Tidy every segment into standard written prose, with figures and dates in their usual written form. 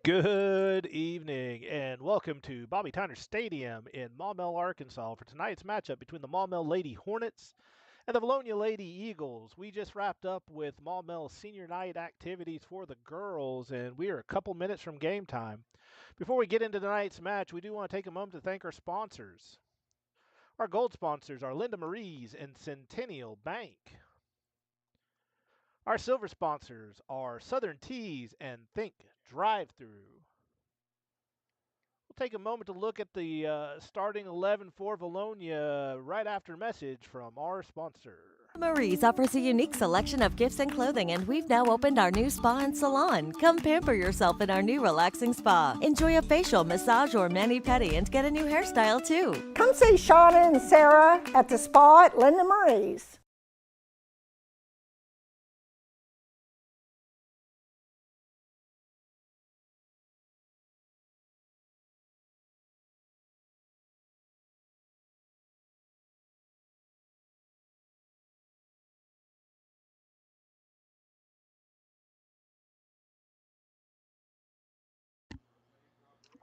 Good evening and welcome to Bobby Tyner Stadium in Maumelle, Arkansas for tonight's matchup between the Maumelle Lady Hornets and the Vilonia Lady Eagles. We just wrapped up with Maumelle's senior night activities for the girls and we are a couple minutes from game time. Before we get into tonight's match, we do want to take a moment to thank our sponsors. Our gold sponsors are Linda Marie's and Centennial Bank. Our silver sponsors are Southern Teas and Think Drive Through. We'll take a moment to look at the starting 11 for Vilonia right after a message from our sponsor. Marie's offers a unique selection of gifts and clothing, and we've now opened our new spa and salon. Come pamper yourself in our new relaxing spa. Enjoy a facial, massage, or mani-pedi, and get a new hairstyle too. Come see Shauna and Sarah at the spa at Linda Marie's.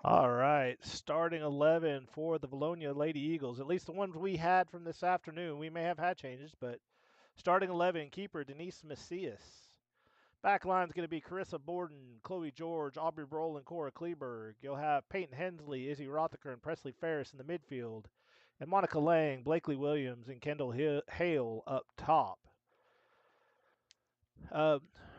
All right, starting 11 for the Vilonia Lady Eagles, at least the ones we had from this afternoon. We may have had changes, but starting 11, keeper Denise Macias. Back line's going to be Carissa Borden, Chloe George, Aubrey Broll, and Cora Kleberg. You'll have Peyton Hensley, Izzy Rothaker, and Presley Ferris in the midfield, and Monica Lang, Blakely Williams, and Kendall Hale up top. Uh,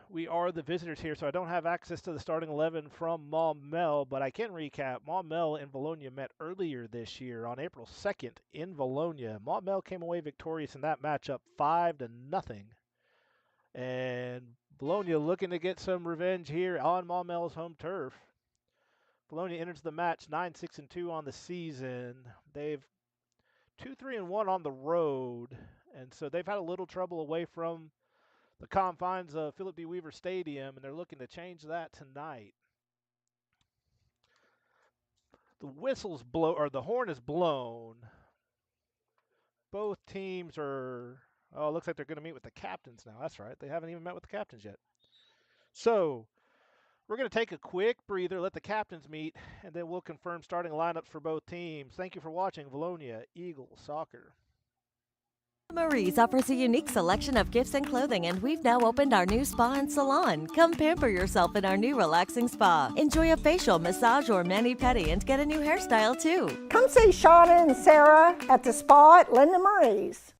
we are the visitors here, so I don't have access to the starting 11 from Maumelle, but I can recap. Maumelle and Vilonia met earlier this year on April 2nd in Vilonia. Maumelle came away victorious in that matchup 5-0. And Vilonia looking to get some revenge here on Maumelle's home turf. Vilonia enters the match 9-6-2 on the season. They've 2-3-1 on the road, and so they've had a little trouble away from the confines of Philip D. Weaver Stadium, and they're looking to change that tonight. The whistle's blow, or the horn is blown. Both teams are, oh, it looks like they're going to meet with the captains now. That's right. They haven't even met with the captains yet. So we're going to take a quick breather, let the captains meet, and then we'll confirm starting lineups for both teams. Thank you for watching Vilonia Eagle Soccer. Marie's offers a unique selection of gifts and clothing, and we've now opened our new spa and salon. Come pamper yourself in our new relaxing spa. Enjoy a facial, massage, or mani-pedi, and get a new hairstyle too. Come see Shauna and Sarah at the spa at Linda Marie's.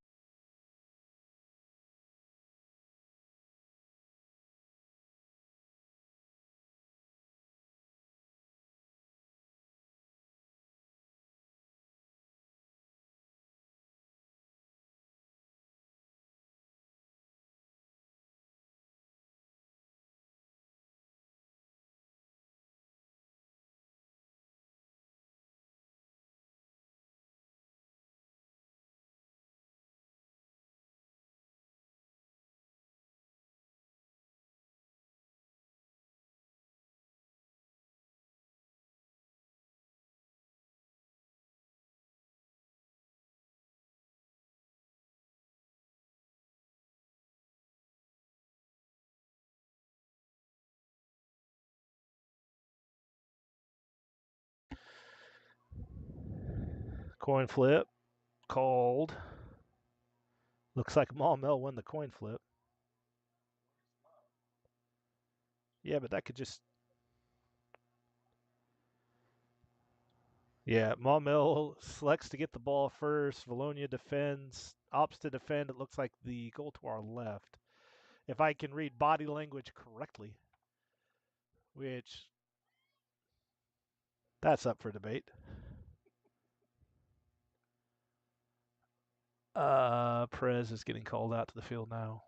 Coin flip called. Looks like Maumelle won the coin flip. Yeah, but that could just. Yeah, Maumelle selects to get the ball first. Vilonia defends, opts to defend. It looks like the goal to our left. If I can read body language correctly, which that's up for debate. Perez is getting called out to the field now.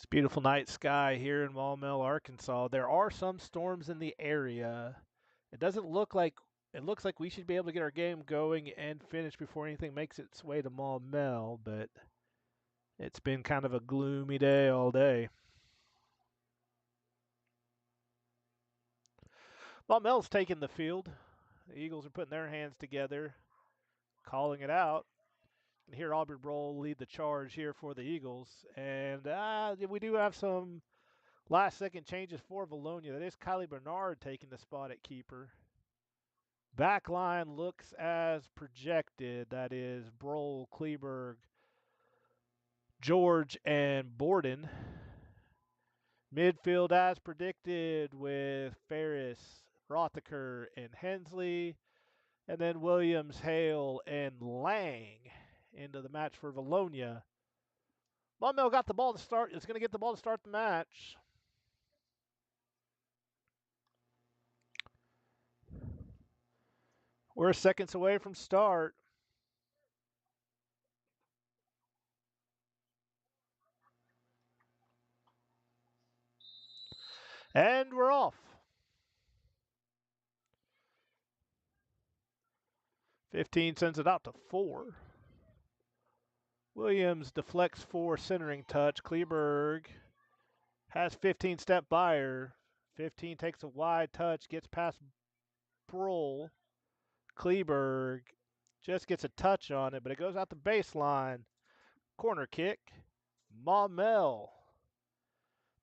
It's a beautiful night sky here in Maumelle, Arkansas. There are some storms in the area. It doesn't look like It looks like we should be able to get our game going and finish before anything makes its way to Maumelle, but it's been kind of a gloomy day all day. Maumelle's taking the field. The Eagles are putting their hands together, calling it out. You can hear Aubrey Broll lead the charge here for the Eagles. And we do have some last-second changes for Vilonia. That is Kylie Bernard taking the spot at keeper. Back line looks as projected. That is Broll, Kleberg, George, and Borden. Midfield as predicted with Ferris, Rothaker, and Hensley. And then Williams, Hale, and Lang into the match for Vilonia. Maumelle got the ball to start. Is going to get the ball to start the match. We're seconds away from start. And we're off. 15 sends it out to 4. Williams deflects for centering touch. Kleberg has 15 step by her. 15 takes a wide touch, gets past Broll. Kleberg just gets a touch on it, but it goes out the baseline. Corner kick. Maumelle.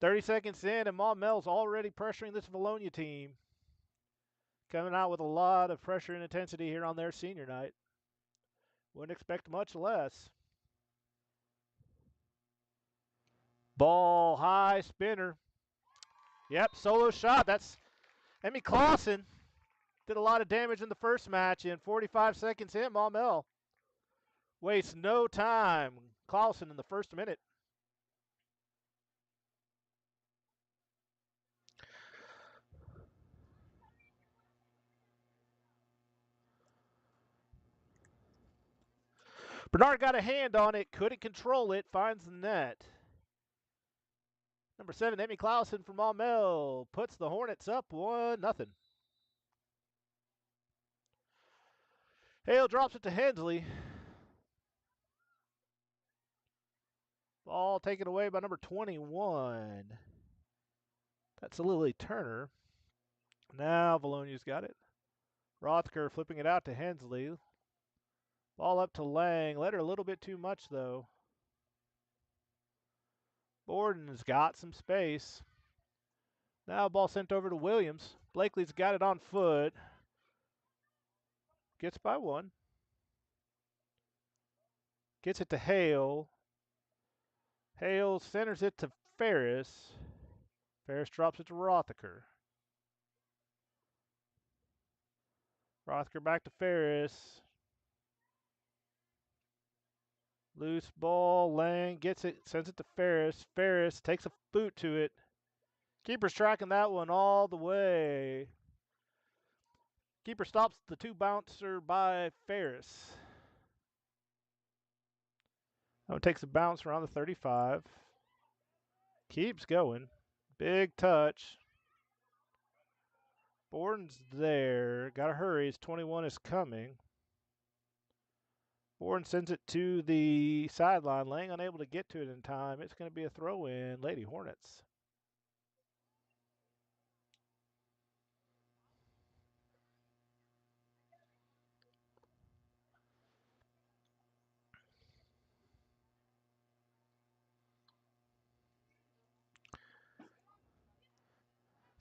30 seconds in, and Maumelle's already pressuring this Vilonia team. Coming out with a lot of pressure and intensity here on their senior night. Wouldn't expect much less. Ball high, spinner. Yep, solo shot. That's Emmy Clausen. Did a lot of damage in the first match. In 45 seconds in, Maumelle wastes no time. Clausen in the first minute. Bernard got a hand on it, couldn't control it, finds the net. Number 7, Emmy Clausen from Maumelle puts the Hornets up 1-0. Hale drops it to Hensley. Ball taken away by number 21. That's a Lily Turner. Now Vilonia's got it. Rothker flipping it out to Hensley. Ball up to Lang. Let her a little bit too much, though. Borden's got some space. Now ball sent over to Williams. Blakely's got it on foot. Gets by 1. Gets it to Hale. Hale centers it to Ferris. Ferris drops it to Rothaker. Rothaker back to Ferris. Loose ball. Lang gets it, sends it to Ferris. Ferris takes a boot to it. Keeper's tracking that one all the way. Keeper stops the 2-bouncer by Ferris. That one takes a bounce around the 35. Keeps going. Big touch. Borden's there. Gotta hurry. His 21 is coming. Borden sends it to the sideline. Lang unable to get to it in time. It's going to be a throw in. Lady Hornets.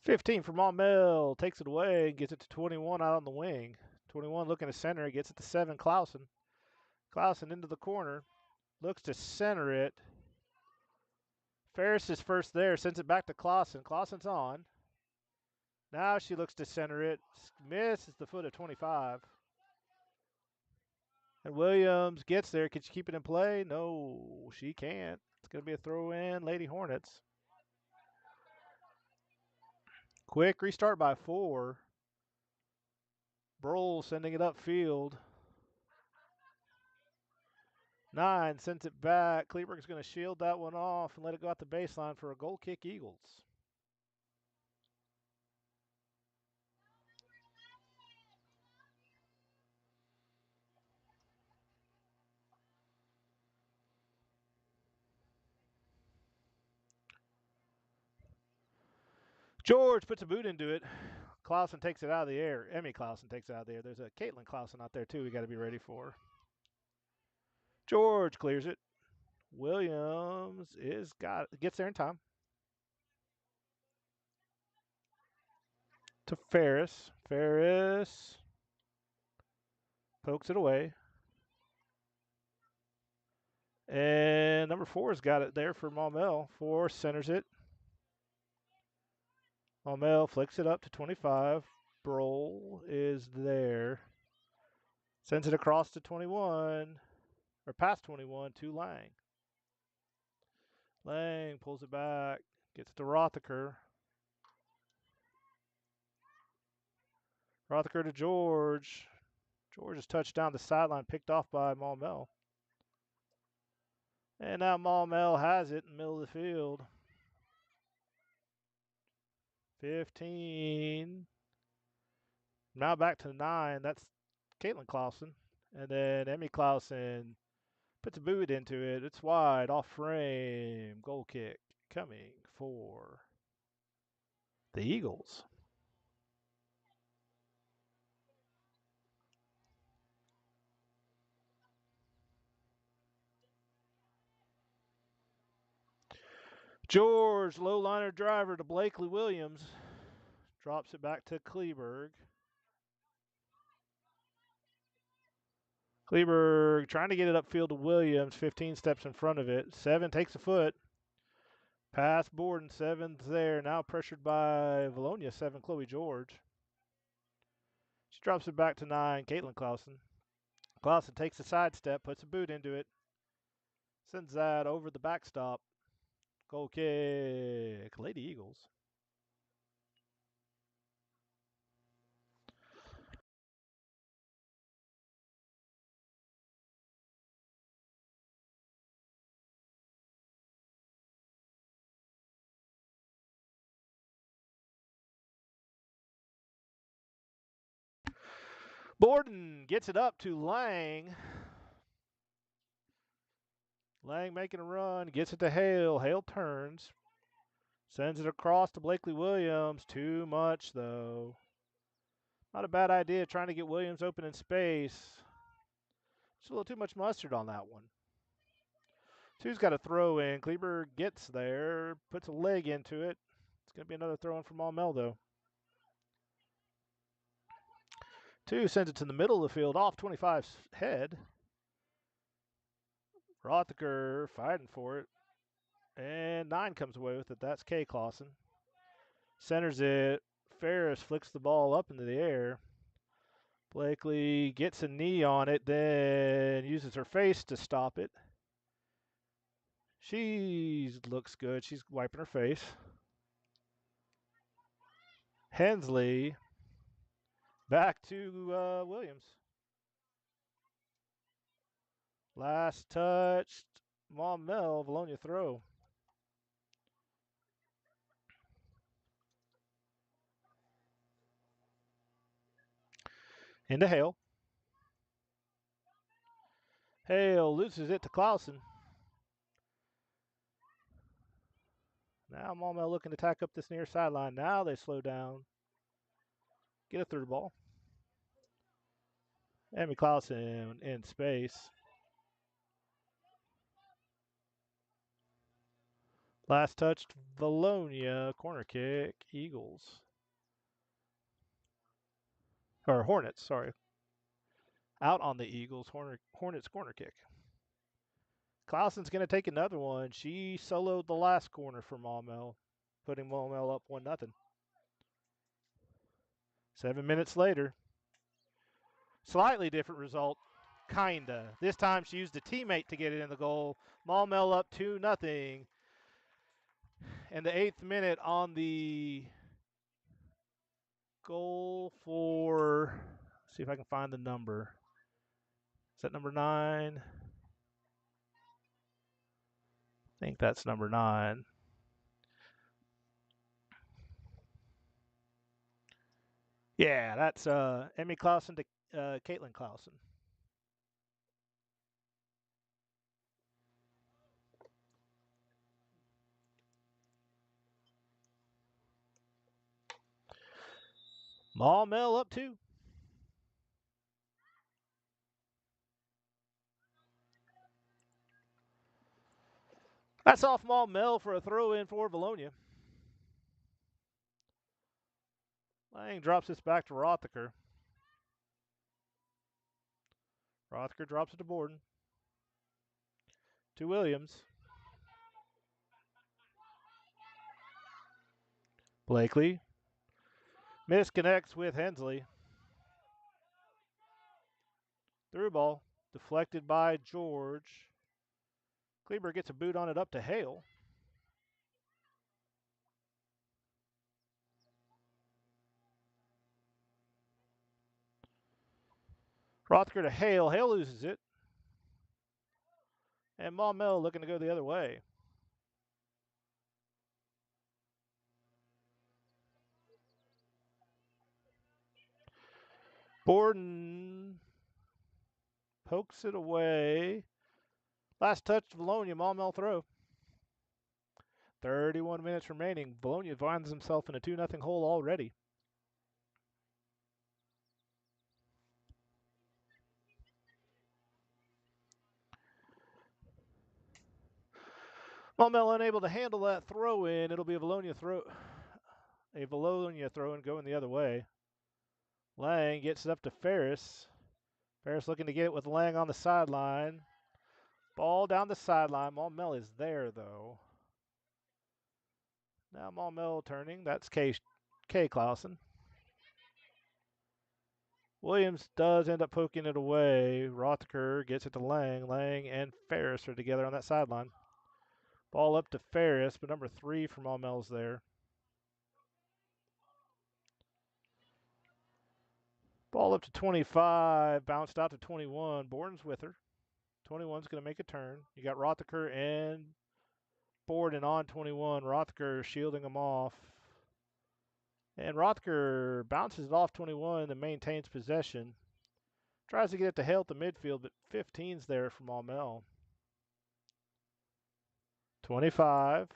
$15 for Maumelle. Takes it away and gets it to 21 out on the wing. 21 looking to center. He gets it to 7. Clausen. Clausen into the corner. Looks to center it. Ferris is first there. Sends it back to Clausen. Clausen's on. Now she looks to center it. Misses the foot of 25. And Williams gets there. Can she keep it in play? No, she can't. It's going to be a throw in. Lady Hornets. Quick restart by 4. Broll sending it upfield. 9 sends it back. Kleberg's going to shield that one off and let it go out the baseline for a goal kick, Eagles. George puts a boot into it. Clausen takes it out of the air. Emmy Clausen takes it out of the air. There's a Caitlin Clausen out there, too, we got to be ready for. George clears it. Williams gets there in time. To Ferris. Ferris pokes it away. And number 4's got it there for Maumelle. 4 centers it. Maumelle flicks it up to 25. Broll is there. Sends it across to 21. Or past 21 to Lang. Lang pulls it back. Gets to Rothaker. Rothaker to George. George is touched down the sideline, picked off by Maumelle. And now Maumelle has it in the middle of the field. 15. Now back to 9. That's Caitlin Clausen. And then Emmy Clausen puts a boot into it. It's wide, off frame. Goal kick coming for the Eagles. George, low liner driver to Blakely Williams. Drops it back to Kleberg. Kleberg trying to get it upfield to Williams. 15 steps in front of it. 7 takes a foot. Pass Borden. 7's there. Now pressured by Vilonia. 7, Chloe George. She drops it back to 9, Caitlin Clausen. Clausen takes a sidestep, puts a boot into it. Sends that over the backstop. Goal kick. Lady Eagles. Borden gets it up to Lang. Lang making a run, gets it to Hale. Hale turns. Sends it across to Blakely Williams. Too much, though. Not a bad idea trying to get Williams open in space. Just a little too much mustard on that one. 2's got a throw in. Kleber gets there, puts a leg into it. It's going to be another throw in from Maumelle, though. 2 sends it to the middle of the field, off 25's head. Rothaker fighting for it. And 9 comes away with it. That's Kay Clausen. Centers it. Ferris flicks the ball up into the air. Blakely gets a knee on it, then uses her face to stop it. She looks good. She's wiping her face. Hensley back to Williams. Last touch, Maumelle, Vilonia throw. Into Hale. Hale loses it to Clausen. Now Maumelle looking to tack up this near sideline. Now they slow down. Get it through the ball. Emmy Clausen in space. Last touch, Vilonia, corner kick, Eagles. Or Hornets, sorry. Out on the Eagles, Hornets corner kick. Clausen's going to take another one. She soloed the last corner for Maumelle, putting Maumelle up 1-0. 7 minutes later. Slightly different result, kinda. This time she used a teammate to get it in the goal. Maumelle up 2-0. And the 8th minute on the goal for, see if I can find the number. Is that number 9? I think that's number 9. Yeah, that's Emmy Clausen to Caitlin Clausen. Maumelle up 2. That's off Maumelle for a throw in for Vilonia. Lang drops this back to Rothacker. Rothacker drops it to Borden. To Williams. Blakely. Misconnects with Hensley. Through ball. Deflected by George. Kleber gets a boot on it up to Hale. Rothacker to Hale. Hale loses it. And Maumelle looking to go the other way. Borden pokes it away. Last touch, Vilonia. Maumelle throw. 31 minutes remaining. Vilonia finds himself in a 2-0 hole already. Maumelle unable to handle that throw in. It'll be a Vilonia throw. A Vilonia throw in going the other way. Lang gets it up to Ferris. Ferris looking to get it with Lang on the sideline. Ball down the sideline. Maumelle is there though. Now Maumelle turning. That's K. Clausen. Williams does end up poking it away. Rothacker gets it to Lang. Lang and Ferris are together on that sideline. Ball up to Ferris, but number 3 for Maumelle's there. Ball up to 25, bounced out to 21. Borden's with her. 21's going to make a turn. You got Rothacker and Borden on 21. Rothacker shielding them off. And Rothacker bounces it off 21 and maintains possession. Tries to get it to Hale at the midfield, but 15's there for Maumelle. 25.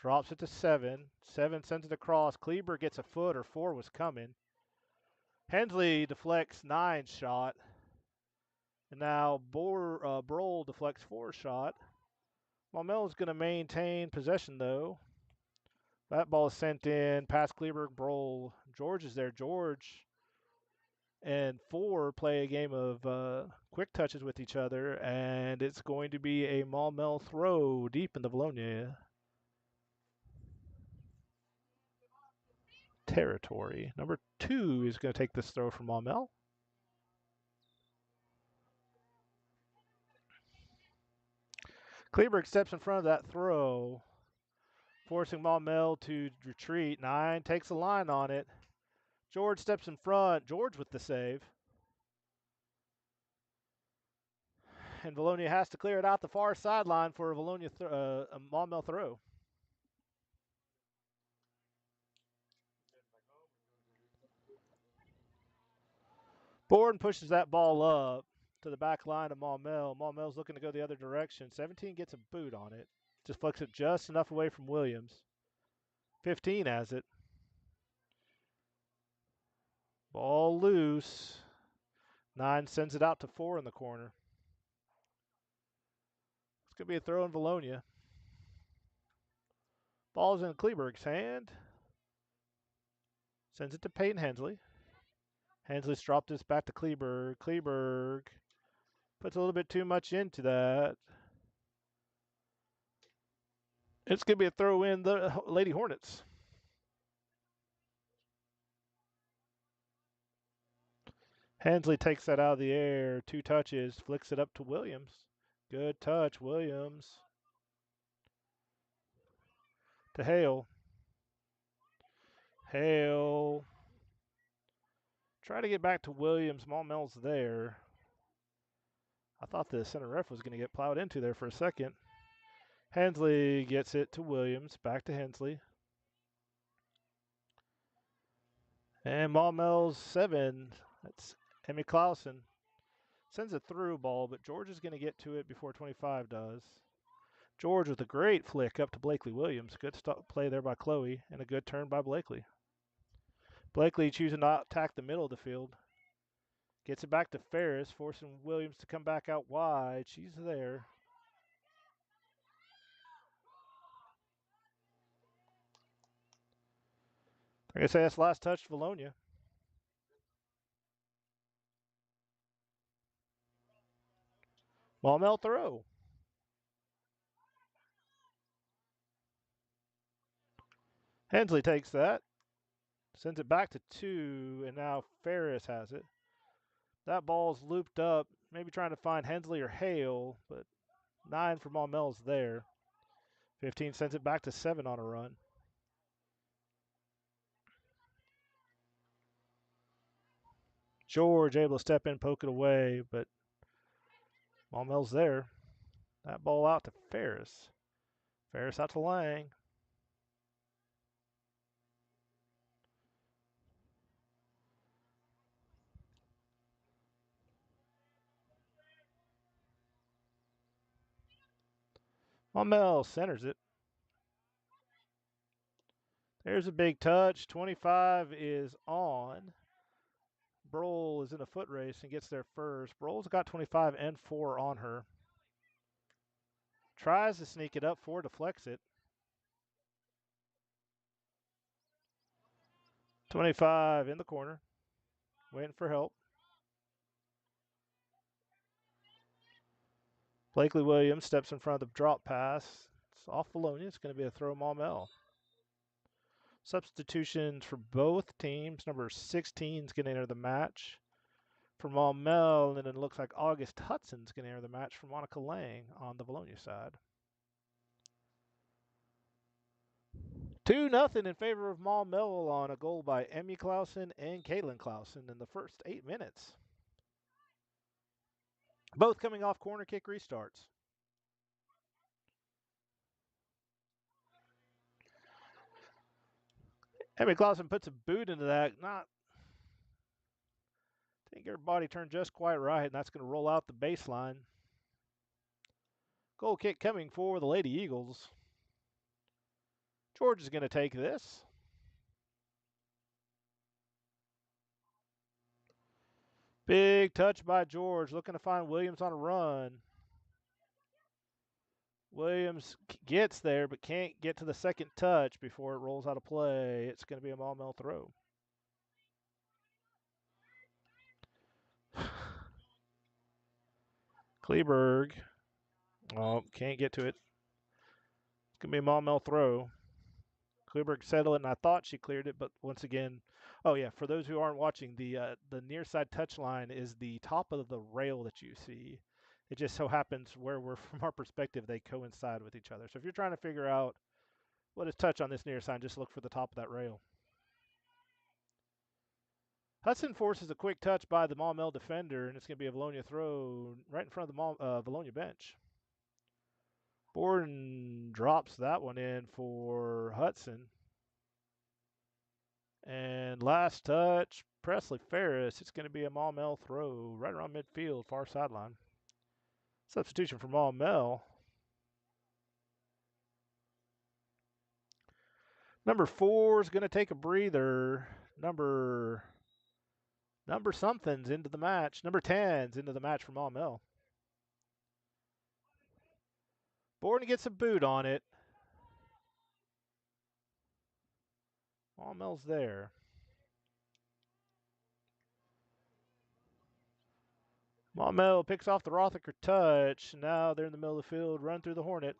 Drops it to 7. 7 sends it across. Kleber gets a foot, or 4 was coming. Hensley deflects 9's shot. And now Brohl deflects 4's shot. Maumelle is going to maintain possession, though. That ball is sent in past Kleber, Brohl. George is there. George and 4 play a game of quick touches with each other, and it's going to be a Maumelle throw deep into Vilonia territory. Number 2 is going to take this throw from Maumelle. Kleberg steps in front of that throw, forcing Maumelle to retreat. 9 takes a line on it. George steps in front. George with the save. And Vilonia has to clear it out the far sideline for a Maumelle throw. Borden pushes that ball up to the back line of Maumelle. Maumelle's looking to go the other direction. 17 gets a boot on it. Just flicks it just enough away from Williams. 15 has it. Ball loose. 9 sends it out to 4 in the corner. It's going to be a throw in Vilonia. Ball's in Kleberg's hand. Sends it to Peyton Hensley. Hensley's dropped this back to Kleberg. Kleberg puts a little bit too much into that. It's going to be a throw in the Lady Hornets. Hensley takes that out of the air. 2 touches. Flicks it up to Williams. Good touch, Williams. To Hale. Hale. Try to get back to Williams. Maumelle's there. I thought the center ref was going to get plowed into there for a second. Hensley gets it to Williams. Back to Hensley. And Maumelle's 7. That's Emmy Clausen. Sends a through ball, but George is going to get to it before 25 does. George with a great flick up to Blakely Williams. Good play there by Chloe, and a good turn by Blakely. Blakely choosing to attack the middle of the field. Gets it back to Ferris, forcing Williams to come back out wide. She's there. Like I say, that's last touch, Vilonia. Maumelle throw. Hensley takes that. Sends it back to 2, and now Ferris has it. That ball's looped up, maybe trying to find Hensley or Hale, but 9 for Maumelle's there. 15 sends it back to 7 on a run. George able to step in, poke it away, but Maumelle's there. That ball out to Ferris. Ferris out to Lang. Maumelle centers it. There's a big touch. 25 is on. Brohl is in a foot race and gets there first. Brohl's got 25 and 4 on her. Tries to sneak it up, 4 deflects it. 25 in the corner, waiting for help. Blakely Williams steps in front of the drop pass. It's off Vilonia. It's going to be a throw Maumelle. Substitutions for both teams. Number 16 is going to enter the match for Maumelle, and it looks like August Hudson's going to enter the match for Monica Lang on the Vilonia side. 2-0 in favor of Maumelle on a goal by Emmy Clausen and Caitlin Clausen in the first 8 minutes. Both coming off corner kick restarts. Emmy Clausen puts a boot into that. I think her body turned just quite right, and that's going to roll out the baseline. Goal kick coming for the Lady Eagles. George is going to take this. Big touch by George, looking to find Williams on a run. Williams gets there, but can't get to the second touch before it rolls out of play. It's going to be a Maumelle throw. Kleberg. Oh, can't get to it. It's going to be a Maumelle throw. Kleberg settled it, and I thought she cleared it, but once again, oh yeah, for those who aren't watching, the near side touch line is the top of the rail that you see. It just so happens where we're, from our perspective, they coincide with each other. So if you're trying to figure out what is touch on this near side, just look for the top of that rail. Hudson forces a quick touch by the Maumelle defender, and it's going to be a Vilonia throw right in front of the Vilonia bench. Borden drops that one in for Hudson. And last touch, Presley Ferris. It's going to be a Maumelle throw right around midfield, far sideline. Substitution for Maumelle. Number 4 is going to take a breather. Number something's into the match. Number 10's into the match for Maumelle. Borden gets a boot on it. Maumelle's there. Maumelle picks off the Rothacker touch. Now they're in the middle of the field. Run through the Hornet.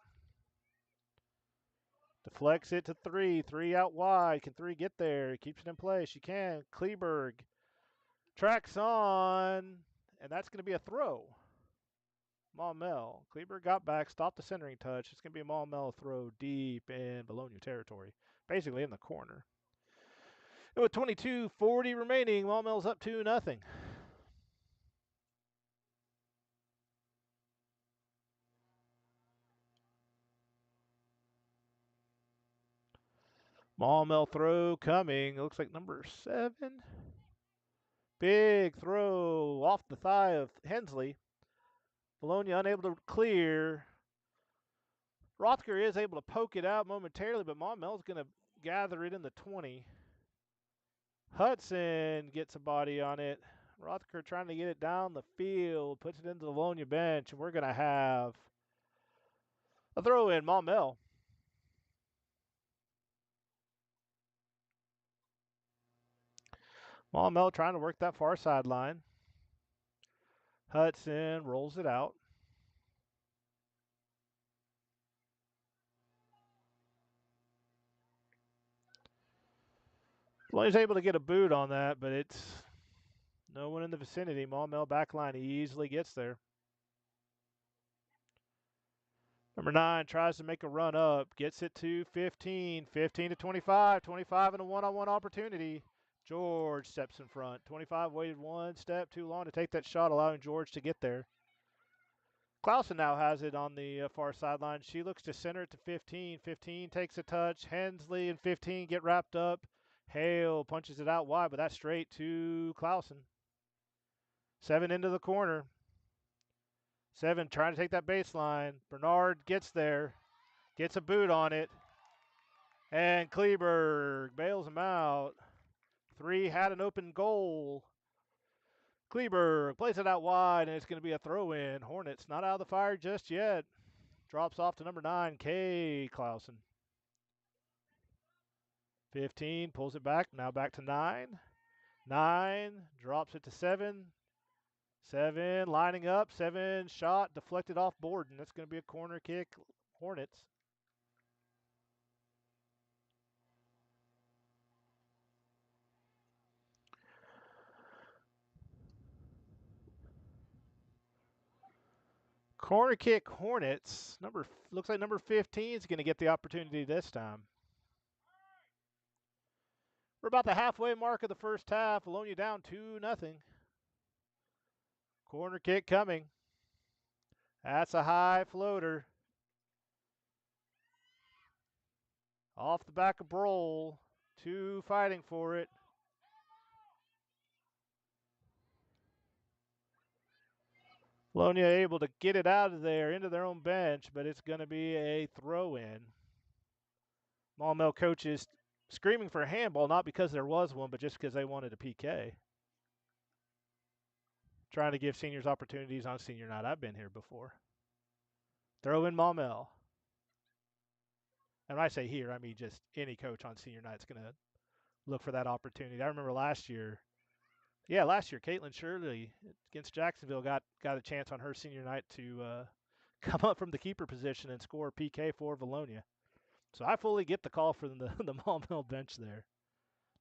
Deflects it to 3. 3 out wide. Can 3 get there? Keeps it in place. She can. Kleberg tracks on. And that's going to be a throw. Maumelle. Kleberg got back. Stopped the centering touch. It's going to be a Maumelle throw deep in Vilonia territory. Basically in the corner. And with 22:40 remaining, Maumelle's up 2-0. Maumelle throw coming. It looks like number 7. Big throw off the thigh of Hensley. Vilonia unable to clear. Rothker is able to poke it out momentarily, but Maumelle's going to gather it in the 20. Hudson gets a body on it. Rother trying to get it down the field, puts it into the Vilonia bench, and we're going to have a throw in, Maumelle. Maumelle trying to work that far sideline. Hudson rolls it out. He's able to get a boot on that, but it's no one in the vicinity. Maumelle backline easily gets there. Number 9 tries to make a run up, gets it to 15, 15 to 25, 25 and a one-on-one opportunity. George steps in front. 25 waited one step too long to take that shot, allowing George to get there. Clausen now has it on the far sideline. She looks to center it to 15. 15 takes a touch. Hensley and 15 get wrapped up. Hale punches it out wide, but that's straight to Clausen. 7 into the corner. 7 trying to take that baseline. Bernard gets there. Gets a boot on it. And Kleberg bails him out. 3 had an open goal. Kleberg plays it out wide, and it's going to be a throw-in. Hornets not out of the fire just yet. Drops off to number 9, Kay Clausen. 15 pulls it back. Now back to 9. 9 drops it to 7. 7 lining up. 7 shot deflected off board, and that's going to be a corner kick. Hornets. Corner kick Hornets. Looks like number 15 is going to get the opportunity this time. We're about the halfway mark of the first half. Vilonia down 2-0. Corner kick coming. That's a high floater. Off the back of Broll. 2 fighting for it. Vilonia able to get it out of there into their own bench, but it's going to be a throw-in. Maumelle coaches screaming for a handball, not because there was one, but just because they wanted a PK. Trying to give seniors opportunities on senior night. I've been here before. Throw in Maumelle. And when I say here, I mean just any coach on senior night is going to look for that opportunity. I remember last year, Caitlin Shirley against Jacksonville got a chance on her senior night to come up from the keeper position and score PK for Vilonia. So I fully get the call from the Maumelle bench there.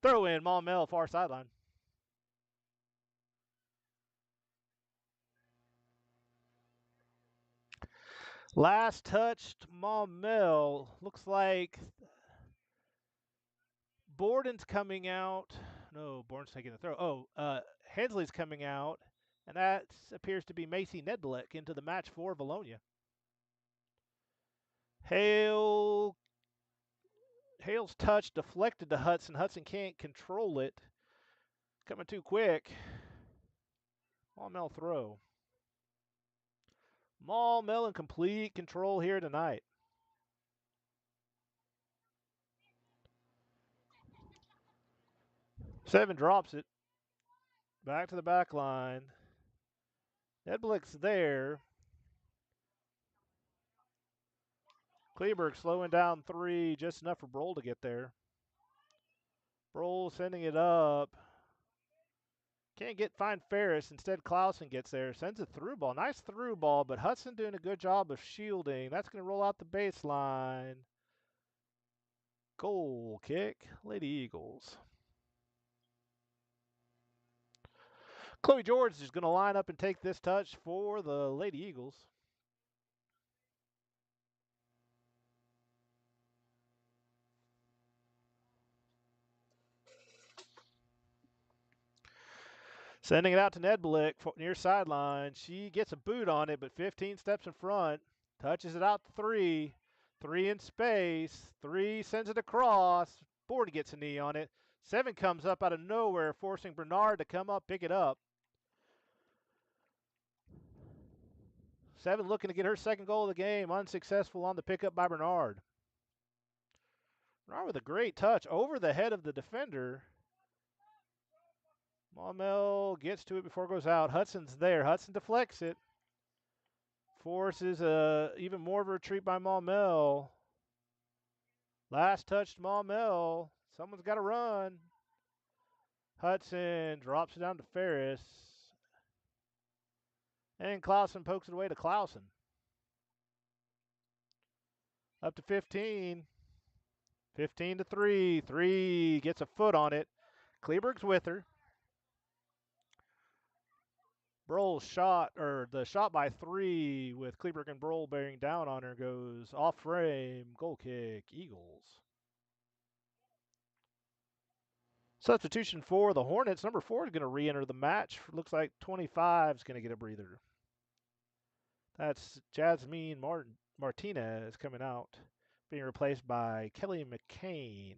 Throw in Maumelle, far sideline. Last touched Maumelle. Looks like Borden's coming out. No, Borden's taking the throw. Hensley's coming out, and that appears to be Macy Nedbelek into the match for Vilonia. Hale's touch deflected to Hudson. Hudson can't control it. Coming too quick. Maumelle throw. Maumelle in complete control here tonight. Seven drops it. Back to the back line. Nedbelek's there. Kleberg slowing down 3, just enough for Broll to get there. Broll sending it up. Can't find Ferris. Instead, Clausen gets there. Sends a through ball. Nice through ball, but Hudson doing a good job of shielding. That's going to roll out the baseline. Goal kick, Lady Eagles. Chloe George is going to line up and take this touch for the Lady Eagles. Sending it out to Nedbelek near sideline. She gets a boot on it, but 15 steps in front. Touches it out to 3. 3 in space. 3 sends it across. Board gets a knee on it. 7 comes up out of nowhere, forcing Bernard to come up, pick it up. 7 looking to get her second goal of the game. Unsuccessful on the pickup by Bernard. Bernard with a great touch over the head of the defender. Maumelle gets to it before it goes out. Hudson's there. Hudson deflects it. Forces even more of a retreat by Maumelle. Last touch to Maumelle. Someone's got to run. Hudson drops it down to Ferris. And Clausen pokes it away to Clausen. Up to 15. 15 to 3. 3 gets a foot on it. Kleberg's with her. Broll's shot, or the shot by 3 with Kleberg and Broll bearing down on her, goes off frame. Goal kick, Eagles. Substitution for the Hornets. Number 4 is going to re-enter the match. Looks like 25 is going to get a breather. That's Jasmine Martinez coming out, being replaced by Kelly McCain.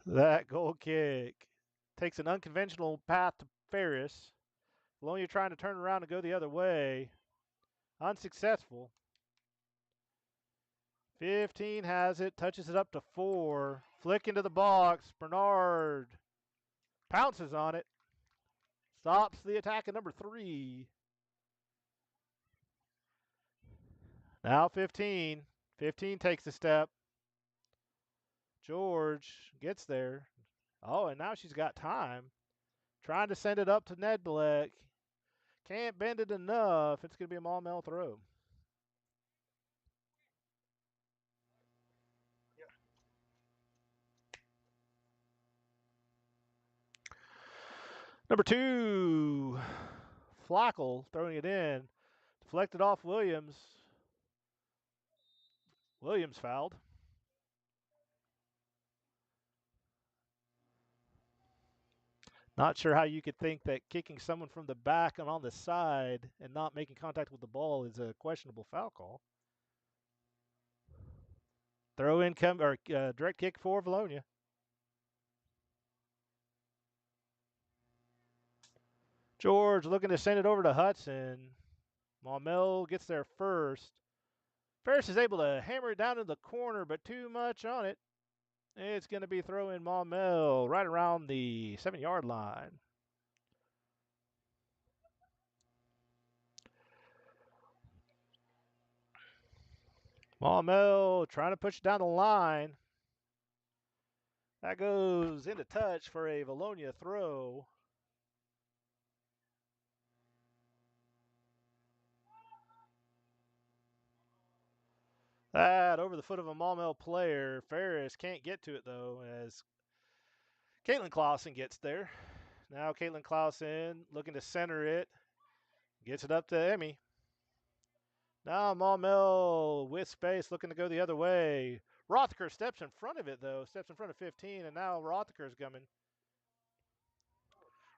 That goal kick takes an unconventional path to Ferris. Vilonia trying to turn around and go the other way. Unsuccessful. 15 has it, touches it up to 4. Flick into the box. Bernard pounces on it. Stops the attack at number 3. Now 15. 15 takes a step. George gets there. Oh, and now she's got time. Trying to send it up to Nedbelek. Can't bend it enough. It's going to be a Maumelle throw. Number 2, Flackel throwing it in. Deflected off Williams. Williams fouled. Not sure how you could think that kicking someone from the back and on the side and not making contact with the ball is a questionable foul call. Throw in direct kick for Vilonia. George looking to send it over to Hudson. Maumelle gets there first. Ferris is able to hammer it down in the corner, but too much on it. It's going to be throwing Maumelle right around the 7-yard line. Maumelle trying to push it down the line. That goes into touch for a Vilonia throw. That over the foot of a Maumelle player. Ferris can't get to it, though, as Caitlin Clausen gets there. Now Caitlin Clausen looking to center it. Gets it up to Emmy. Now Maumelle with space looking to go the other way. Rothacker steps in front of it, though. Steps in front of 15, and now Rothacker's coming.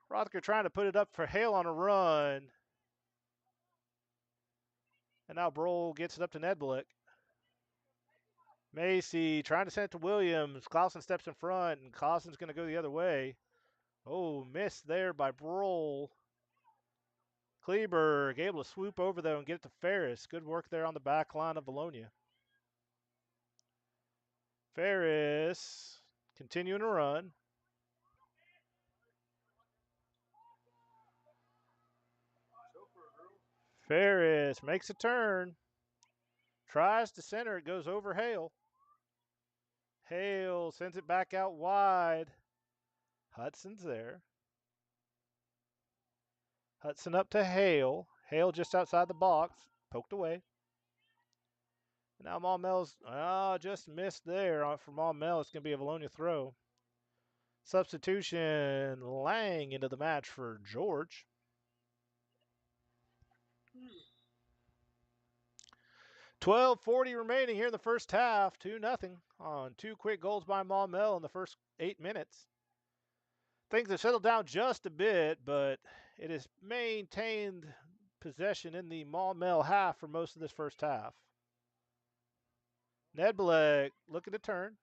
Rothacker trying to put it up for Hale on a run. And now Broll gets it up to Nedbelek. Macy trying to send it to Williams. Clausen steps in front, and Clausen's going to go the other way. Oh, missed there by Broll. Kleberg able to swoop over, though, and get it to Ferris. Good work there on the back line of Vilonia. Ferris continuing to run. Ferris makes a turn. Tries to center. It goes over Hale. Hale sends it back out wide. Hudson's there. Hudson up to Hale. Hale just outside the box. Poked away. Now Maumelle's just missed there for Maumelle. It's going to be a Vilonia throw. Substitution, Lang into the match for George. $12:40 remaining here in the first half. 2-0 on 2 quick goals by Maumelle in the first 8 minutes. Things have settled down just a bit, but it has maintained possession in the Maumelle half for most of this first half. Nedbelek looking to turn.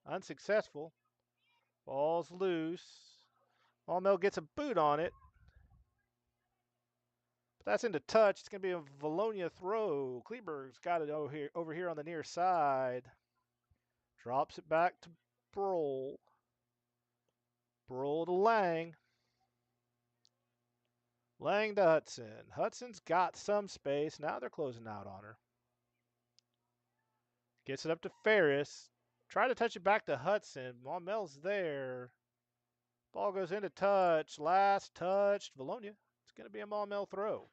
Unsuccessful. Ball's loose. Maumelle gets a boot on it. But That's into touch. It's going to be a Vilonia throw. Kleberg's got it over here on the near side. Drops it back to Brohl. Brohl to Lang. Lang to Hudson. Hudson's got some space. Now they're closing out on her. Gets it up to Ferris. Try to touch it back to Hudson. Maumelle's there. Ball goes into touch. Last touched. Vilonia. It's going to be a Maumelle throw.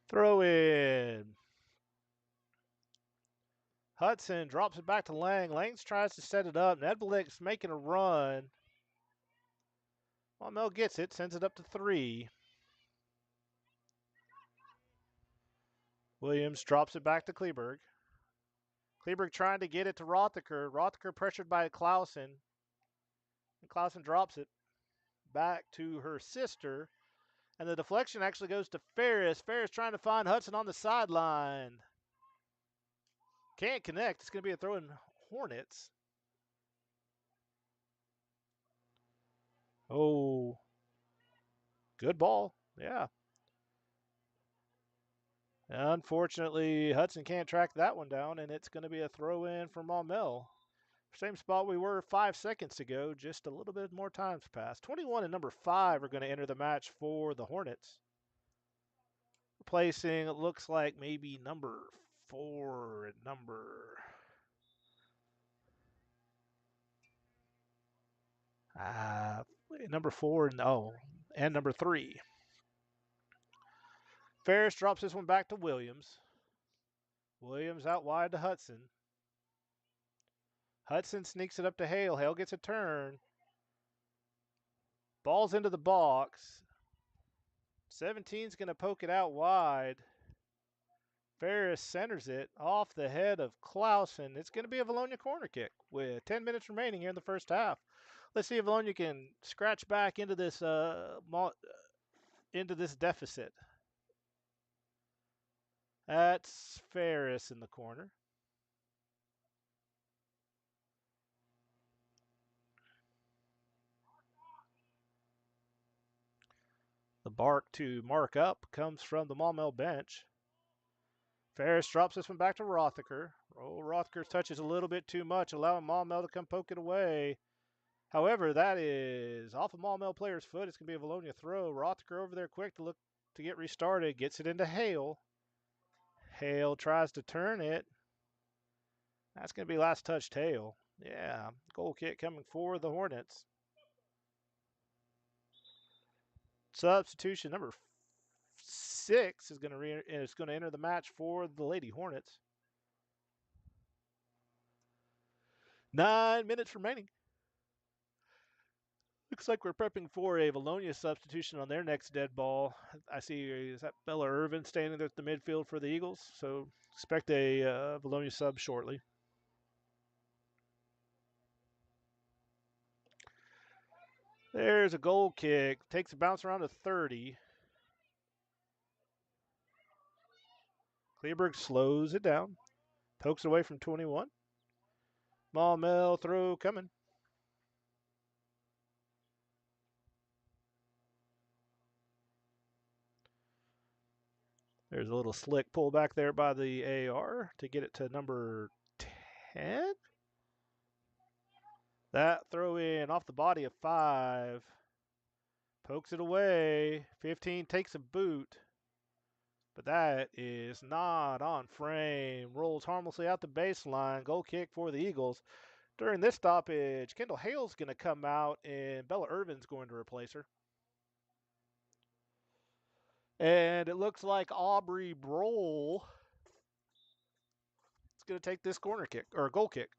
Throw in. Hudson drops it back to Lang. Lang tries to set it up. Nedvelik's making a run. Maumelle gets it, sends it up to 3. Williams drops it back to Kleberg. Kleberg trying to get it to Rothacker. Rothacker pressured by Clausen. And Clausen drops it back to her sister. And the deflection actually goes to Ferris. Ferris trying to find Hudson on the sideline. Can't connect. It's going to be a throw in Hornets. Oh, good ball. Yeah. Unfortunately, Hudson can't track that one down, and it's going to be a throw in for Maumelle. Same spot we were 5 seconds ago, just a little bit more time's passed. 21 and number 5 are going to enter the match for the Hornets. Replacing, it looks like maybe number 4 and number... number 4 and number 3. Ferris drops this one back to Williams. Williams out wide to Hudson. Hudson sneaks it up to Hale. Hale gets a turn. Ball's into the box. 17's going to poke it out wide. Ferris centers it off the head of Clausen. It's going to be a Vilonia corner kick with 10 minutes remaining here in the first half. Let's see if Vilonia can scratch back into this deficit. That's Ferris in the corner. The bark to mark up comes from the Maumelle bench. Ferris drops this one back to Rothacker. Oh, Rothacker touches a little bit too much, allowing Maumelle to come poke it away. However, that is off a Maumelle player's foot. It's going to be a Vilonia throw. Rothacker over there quick to look to get restarted. Gets it into Hale. Hale tries to turn it. That's going to be last touched Hale. Yeah, goal kick coming for the Hornets. Substitution number 6 is going to enter the match for the Lady Hornets. 9 minutes remaining. Looks like we're prepping for a Vilonia substitution on their next dead ball. I see, is that Bella Irvin standing there at the midfield for the Eagles? So expect a Vilonia sub shortly. There's a goal kick. Takes a bounce around to 30. Kleberg slows it down. Pokes away from 21. Maumelle throw coming. There's a little slick pull back there by the AR to get it to number 10. That throw in off the body of 5. Pokes it away. 15 takes a boot. But that is not on frame. Rolls harmlessly out the baseline. Goal kick for the Eagles. During this stoppage, Kendall Hale's going to come out and Bella Irvin's going to replace her. And it looks like Aubrey Brohl is going to take this corner kick, or goal kick.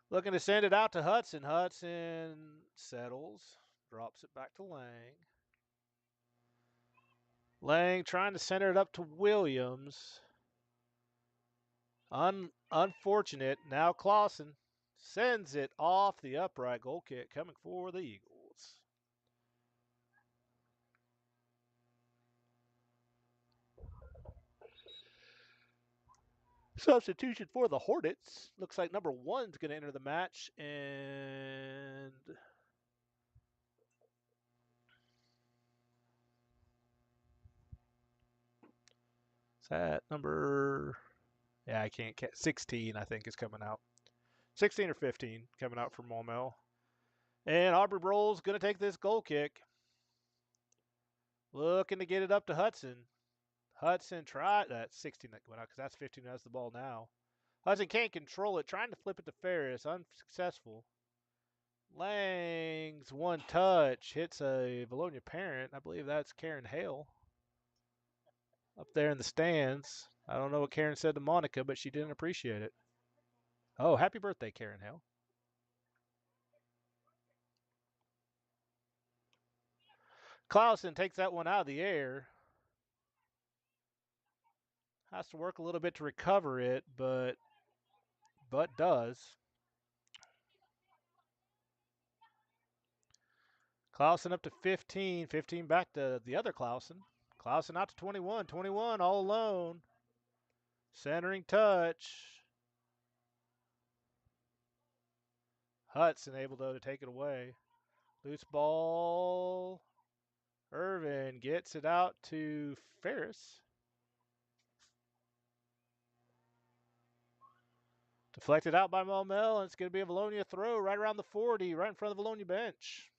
Looking to send it out to Hudson. Hudson settles, drops it back to Lang. Lang trying to center it up to Williams. Unfortunate. Now Clausen sends it off the upright. Goal kick coming for the Eagles. Substitution for the Hornets. Looks like number 1's going to enter the match. And is that number... Yeah, I can't catch. 16, I think, is coming out. 16 or 15 coming out for Maumelle. And Aubrey Broll's going to take this goal kick. Looking to get it up to Hudson. Hudson tried. That's 16 that went out because that's 15 who has the ball now. Hudson can't control it. Trying to flip it to Ferris. Unsuccessful. Lang's one touch. Hits a Vilonia parent. I believe that's Karen Hale. Up there in the stands. I don't know what Karen said to Monica, but she didn't appreciate it. Oh, happy birthday, Karen Hale. Clausen takes that one out of the air. Has to work a little bit to recover it, but does. Clausen up to 15. 15 back to the other Clausen. Clausen out to 21. 21 all alone. Centering touch. Hudson able, though, to take it away. Loose ball. Irvin gets it out to Ferris. Deflected out by Maumelle, and it's going to be a Vilonia throw right around the 40, right in front of the Vilonia bench.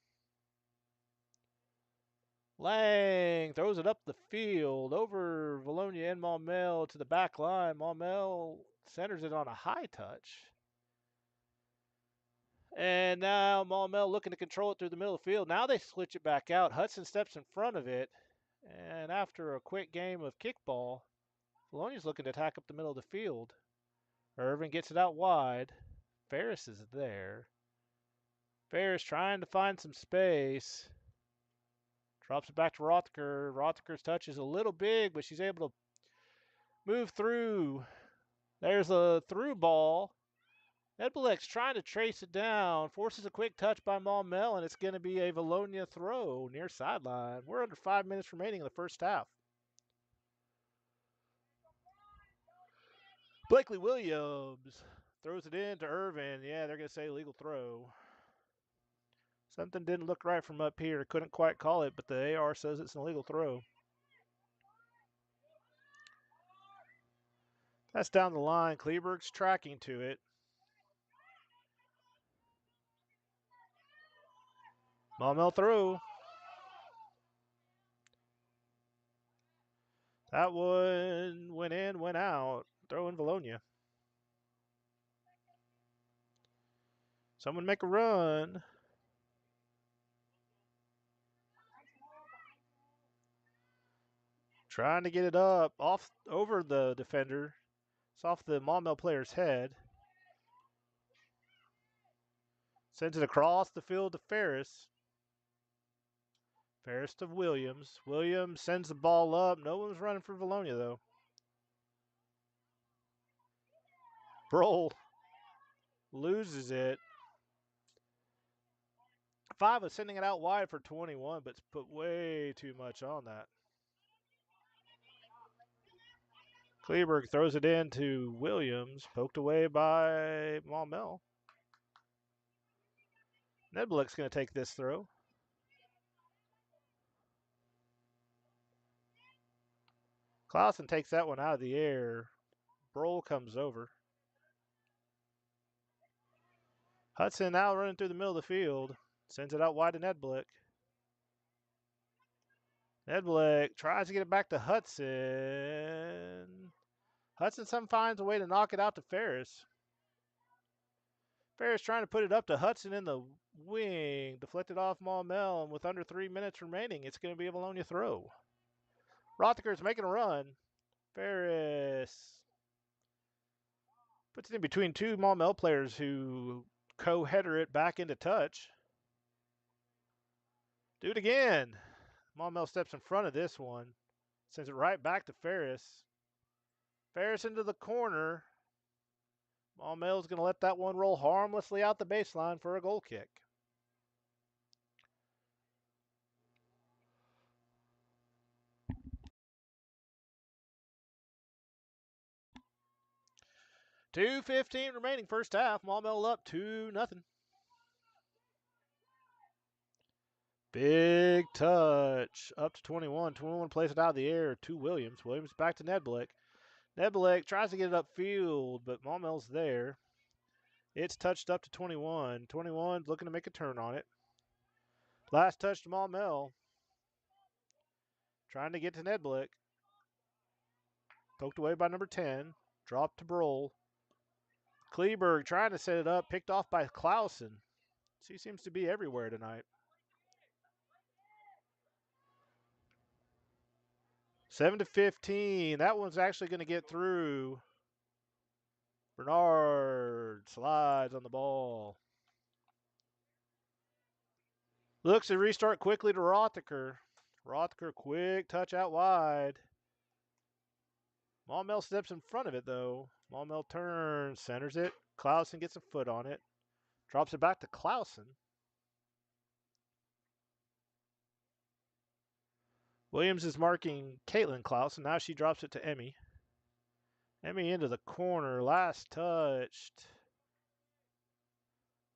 Lang throws it up the field over Vilonia and Maumelle to the back line. Maumelle centers it on a high touch. And now Maumelle looking to control it through the middle of the field. Now they switch it back out. Hudson steps in front of it. And after a quick game of kickball, Vilonia's looking to attack up the middle of the field. Irvin gets it out wide. Ferris is there. Ferris trying to find some space. Drops it back to Rothacker. Rothaker's touch is a little big, but she's able to move through. There's a through ball. Edbelik's trying to trace it down. Forces a quick touch by Maumelle, and it's going to be a Vilonia throw near sideline. We're under 5 minutes remaining in the first half. Blakely Williams throws it in to Irvin. Yeah, they're going to say illegal throw. Something didn't look right from up here. Couldn't quite call it, but the AR says it's an illegal throw. That's down the line. Kleberg's tracking to it. Maumelle throw. That one went in, went out. Throw in Vilonia. Someone make a run. Trying to get it up off over the defender. It's off the Maumelle player's head. Sends it across the field to Ferris. Ferris to Williams. Williams sends the ball up. No one's running for Vilonia, though. Broll loses it. 5 was sending it out wide for 21, but it's put way too much on that. Kleberg throws it in to Williams, poked away by Maumelle. Edbelik's going to take this throw. Clausen takes that one out of the air. Broll comes over. Hudson now running through the middle of the field. Sends it out wide to Edbelik. Edbelik tries to get it back to Hudson. Hudson finds a way to knock it out to Ferris. Ferris trying to put it up to Hudson in the wing. Deflected off Maumelle, and with under 3 minutes remaining, it's going to be a Vilonia throw. Rothaker's making a run. Ferris puts it in between 2 Maumelle players who co-header it back into touch. Do it again. Maumelle steps in front of this one. Sends it right back to Ferris. Ferris into the corner. Maumelle's going to let that one roll harmlessly out the baseline for a goal kick. 2:15 remaining first half. Maumelle up 2-0. Big touch up to 21. 21 plays it out of the air to Williams. Williams back to Nedblick. Nedblick tries to get it upfield, but Maumelle's there. It's touched up to 21. 21's looking to make a turn on it. Last touch to Maumelle. Trying to get to Nedblick. Poked away by number 10. Dropped to Brohl. Kleberg trying to set it up. Picked off by Clausen. She seems to be everywhere tonight. 7-15. That one's actually going to get through. Bernard slides on the ball. Looks to restart quickly to Rothacker. Rothacker, quick touch out wide. Maumelle steps in front of it, though. Maumelle turns, centers it. Clausen gets a foot on it. Drops it back to Clausen. Williams is marking Caitlin Clausen. Now she drops it to Emmy. Emmy into the corner. Last touched.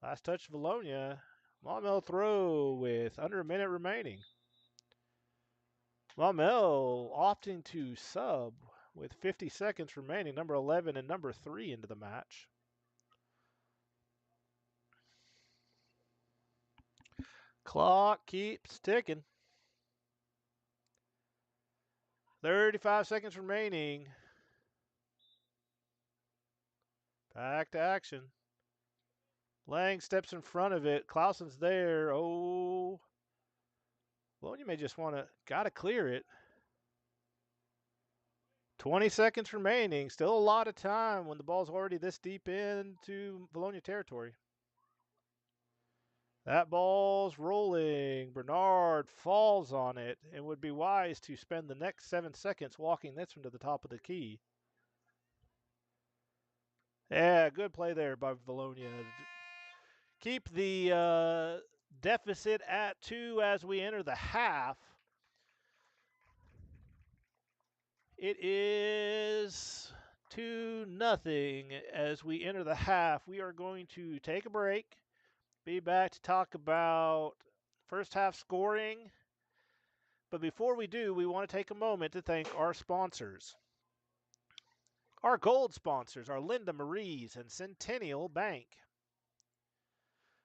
Last touch, Vilonia. Maumelle throw with under a minute remaining. Maumelle opting to sub with 50 seconds remaining. Number 11 and number 3 into the match. Clock keeps ticking. 35 seconds remaining. Back to action. Lang steps in front of it. Clausen's there. Oh. Well, you may just want to, got to clear it. 20 seconds remaining. Still a lot of time when the ball's already this deep into Vilonia territory. That ball's rolling. Bernard falls on it and would be wise to spend the next 7 seconds walking this one to the top of the key. Yeah, good play there by Vilonia. Keep the deficit at 2 as we enter the half. It is 2-0 as we enter the half. We are going to take a break. Be back to talk about first half scoring. But before we do, we want to take a moment to thank our sponsors. Our gold sponsors are Linda Marie's and Centennial Bank.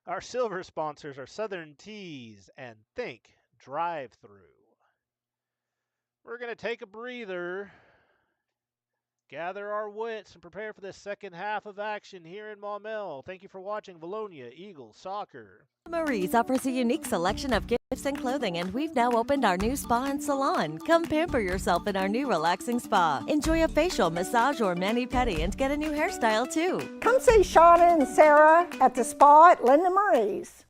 Our silver sponsors are Southern Teas and Think Drive-Thru. We're going to take a breather, gather our wits, and prepare for the second half of action here in Maumelle. Thank you for watching Vilonia Eagles Soccer. Marie's offers a unique selection of gifts and clothing, and we've now opened our new spa and salon. Come pamper yourself in our new relaxing spa. Enjoy a facial, massage, or mani-pedi, and get a new hairstyle too. Come see Shauna and Sarah at the spa at Linda Marie's.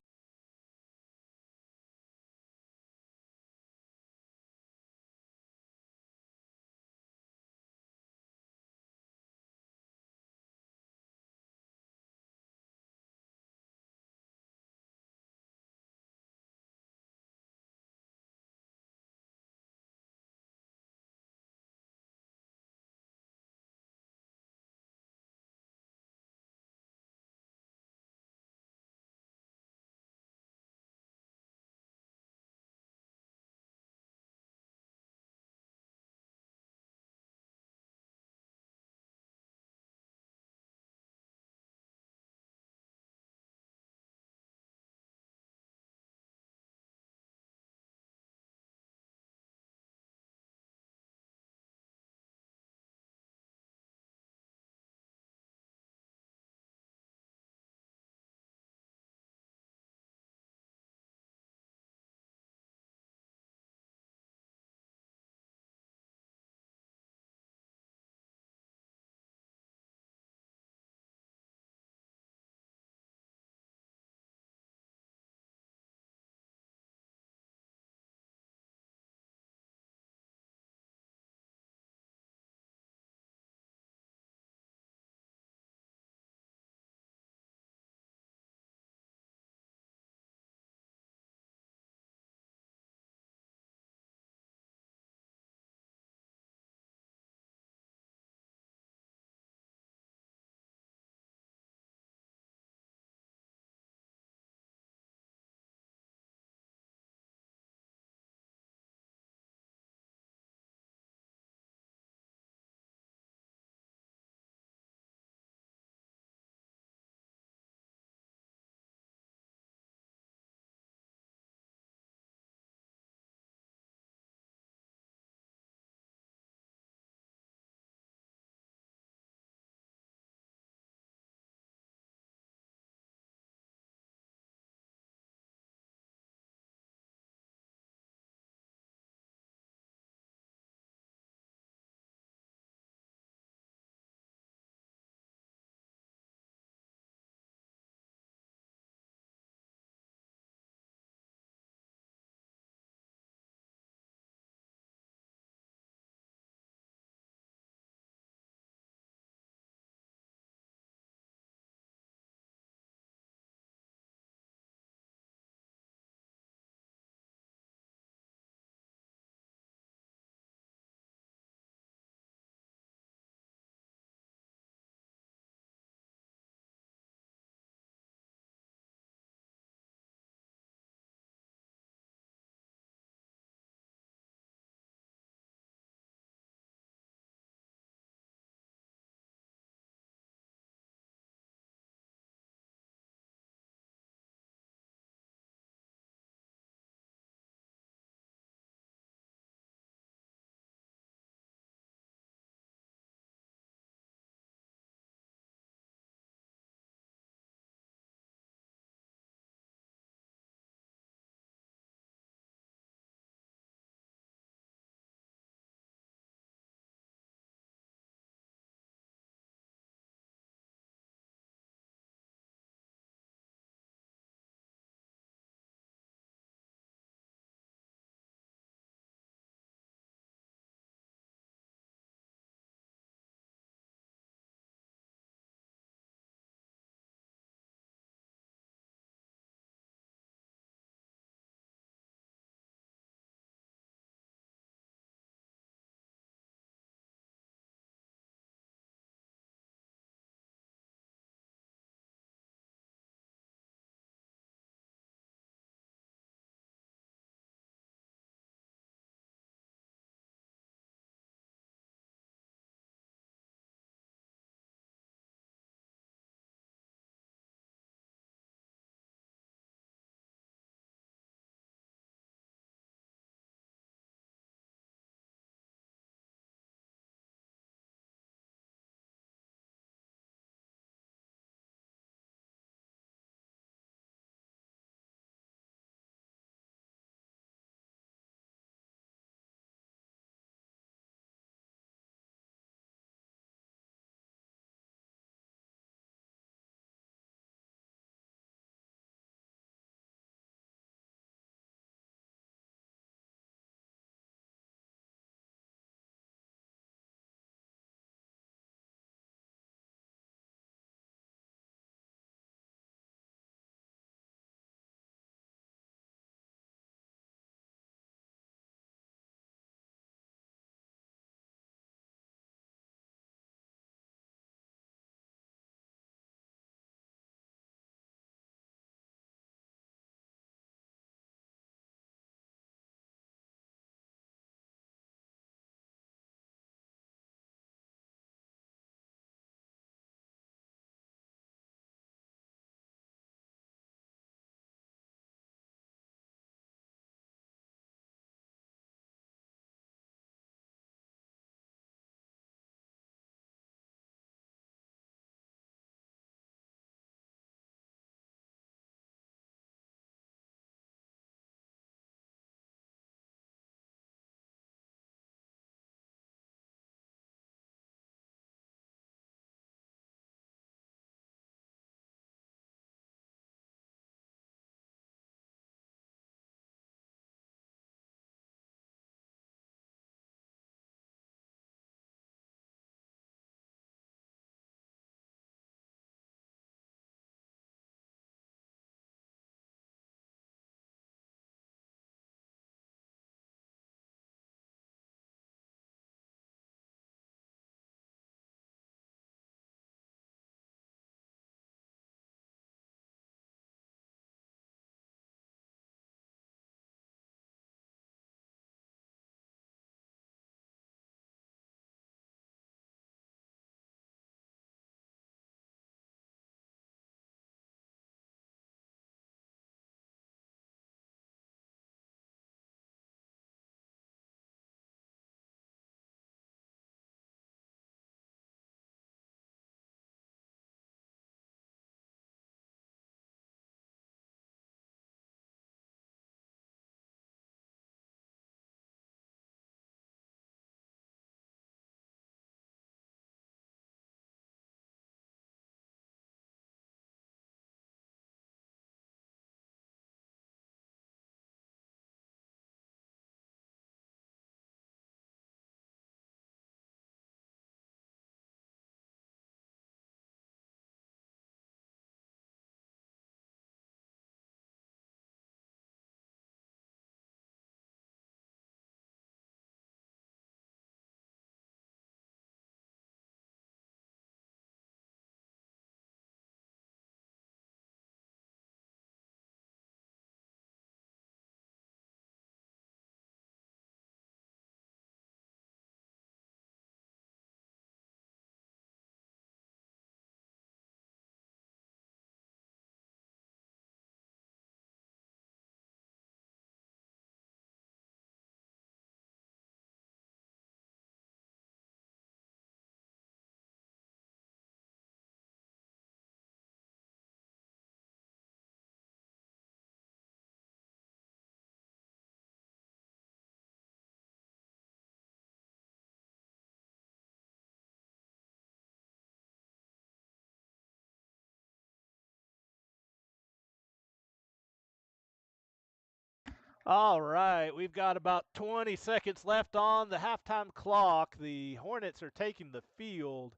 All right, we've got about 20 seconds left on the halftime clock. The Hornets are taking the field.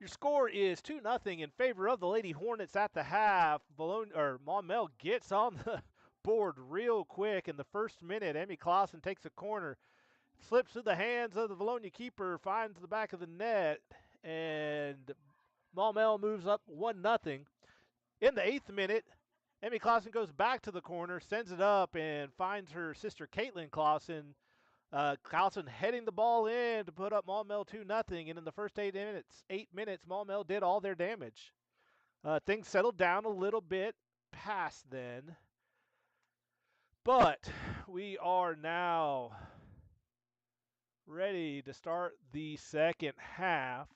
Your score is 2-0 in favor of the Lady Hornets at the half. Maumelle gets on the board real quick in the first minute. Emmy Clausen takes a corner, slips through the hands of the Vilonia keeper, finds the back of the net, and Maumelle moves up 1-0. In the 8th minute, Emmy Clausen goes back to the corner, sends it up, and finds her sister Caitlin Clausen. Clausen heading the ball in to put up Maumelle 2-0. And in the first 8 minutes, Maumelle did all their damage. Things settled down a little bit past then. But we are now ready to start the second half.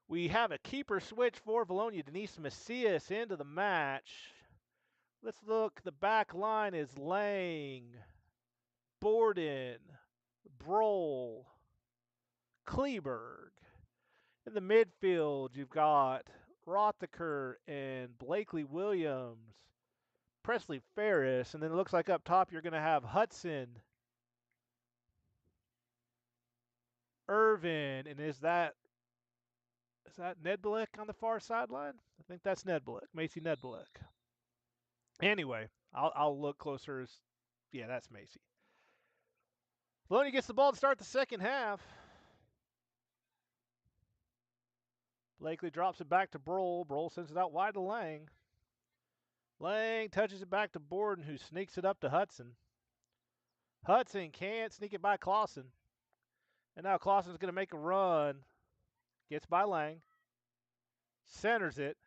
We have a keeper switch for Vilonia. Denise Macias into the match. Let's look. The back line is Lang, Borden, Broll, Kleberg. In the midfield, you've got Rothaker and Blakely Williams, Presley Ferris, and then it looks like up top you're going to have Hudson, Irvin, and is that Nedbelick on the far sideline? I think that's Nedbelick, Macy Nedbelick. Anyway, I'll look closer. Yeah, that's Macy. Vilonia gets the ball to start the second half. Blakely drops it back to Broll. Broll sends it out wide to Lang. Lang touches it back to Borden, who sneaks it up to Hudson. Hudson can't sneak it by Clausen. And now Clausen's going to make a run. Gets by Lang. Centers it.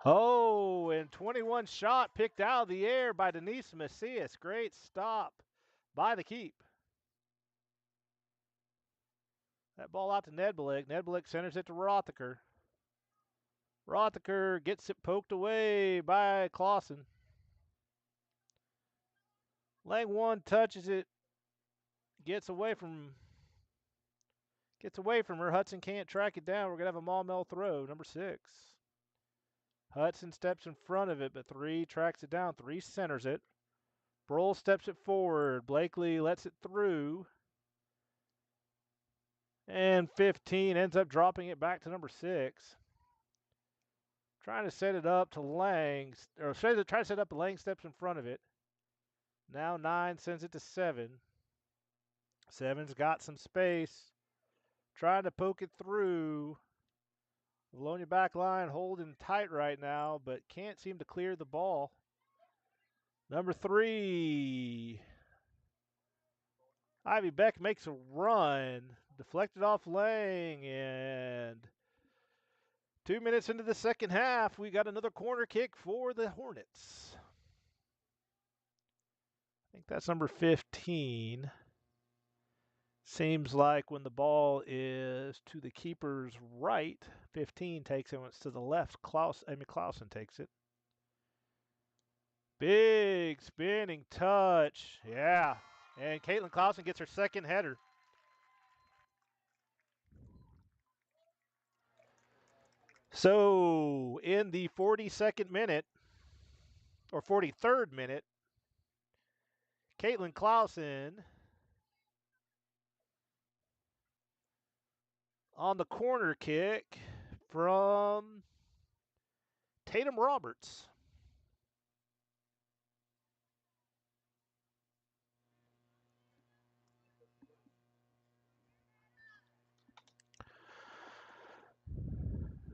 Oh, and 21 shot picked out of the air by Denise Macias. Great stop by the keep. That ball out to Nedbelick. Nedbelick centers it to Rothaker. Rothaker gets it poked away by Clausen. Lang one touches it. Gets away from her. Hudson can't track it down. We're going to have a Maumelle throw, number 6. Hudson steps in front of it, but 3 tracks it down. 3 centers it. Broll steps it forward. Blakely lets it through. And 15 ends up dropping it back to number 6. Trying to set it up to Lang. Or try to set up, but Lang steps in front of it. Now 9 sends it to 7. 7's got some space. Trying to poke it through. Vilonia back line holding tight right now, but can't seem to clear the ball. Number 3. Ivy Beck makes a run. Deflected off Lang, and 2 minutes into the second half, we got another corner kick for the Hornets. I think that's number 15. Seems like when the ball is to the keeper's right, 15 takes it. When it's to the left, Emmy Clausen takes it. Big spinning touch. Yeah. And Caitlin Clausen gets her second header. So in the 42nd minute, or 43rd minute, Caitlin Clausen on the corner kick from Tatum Roberts.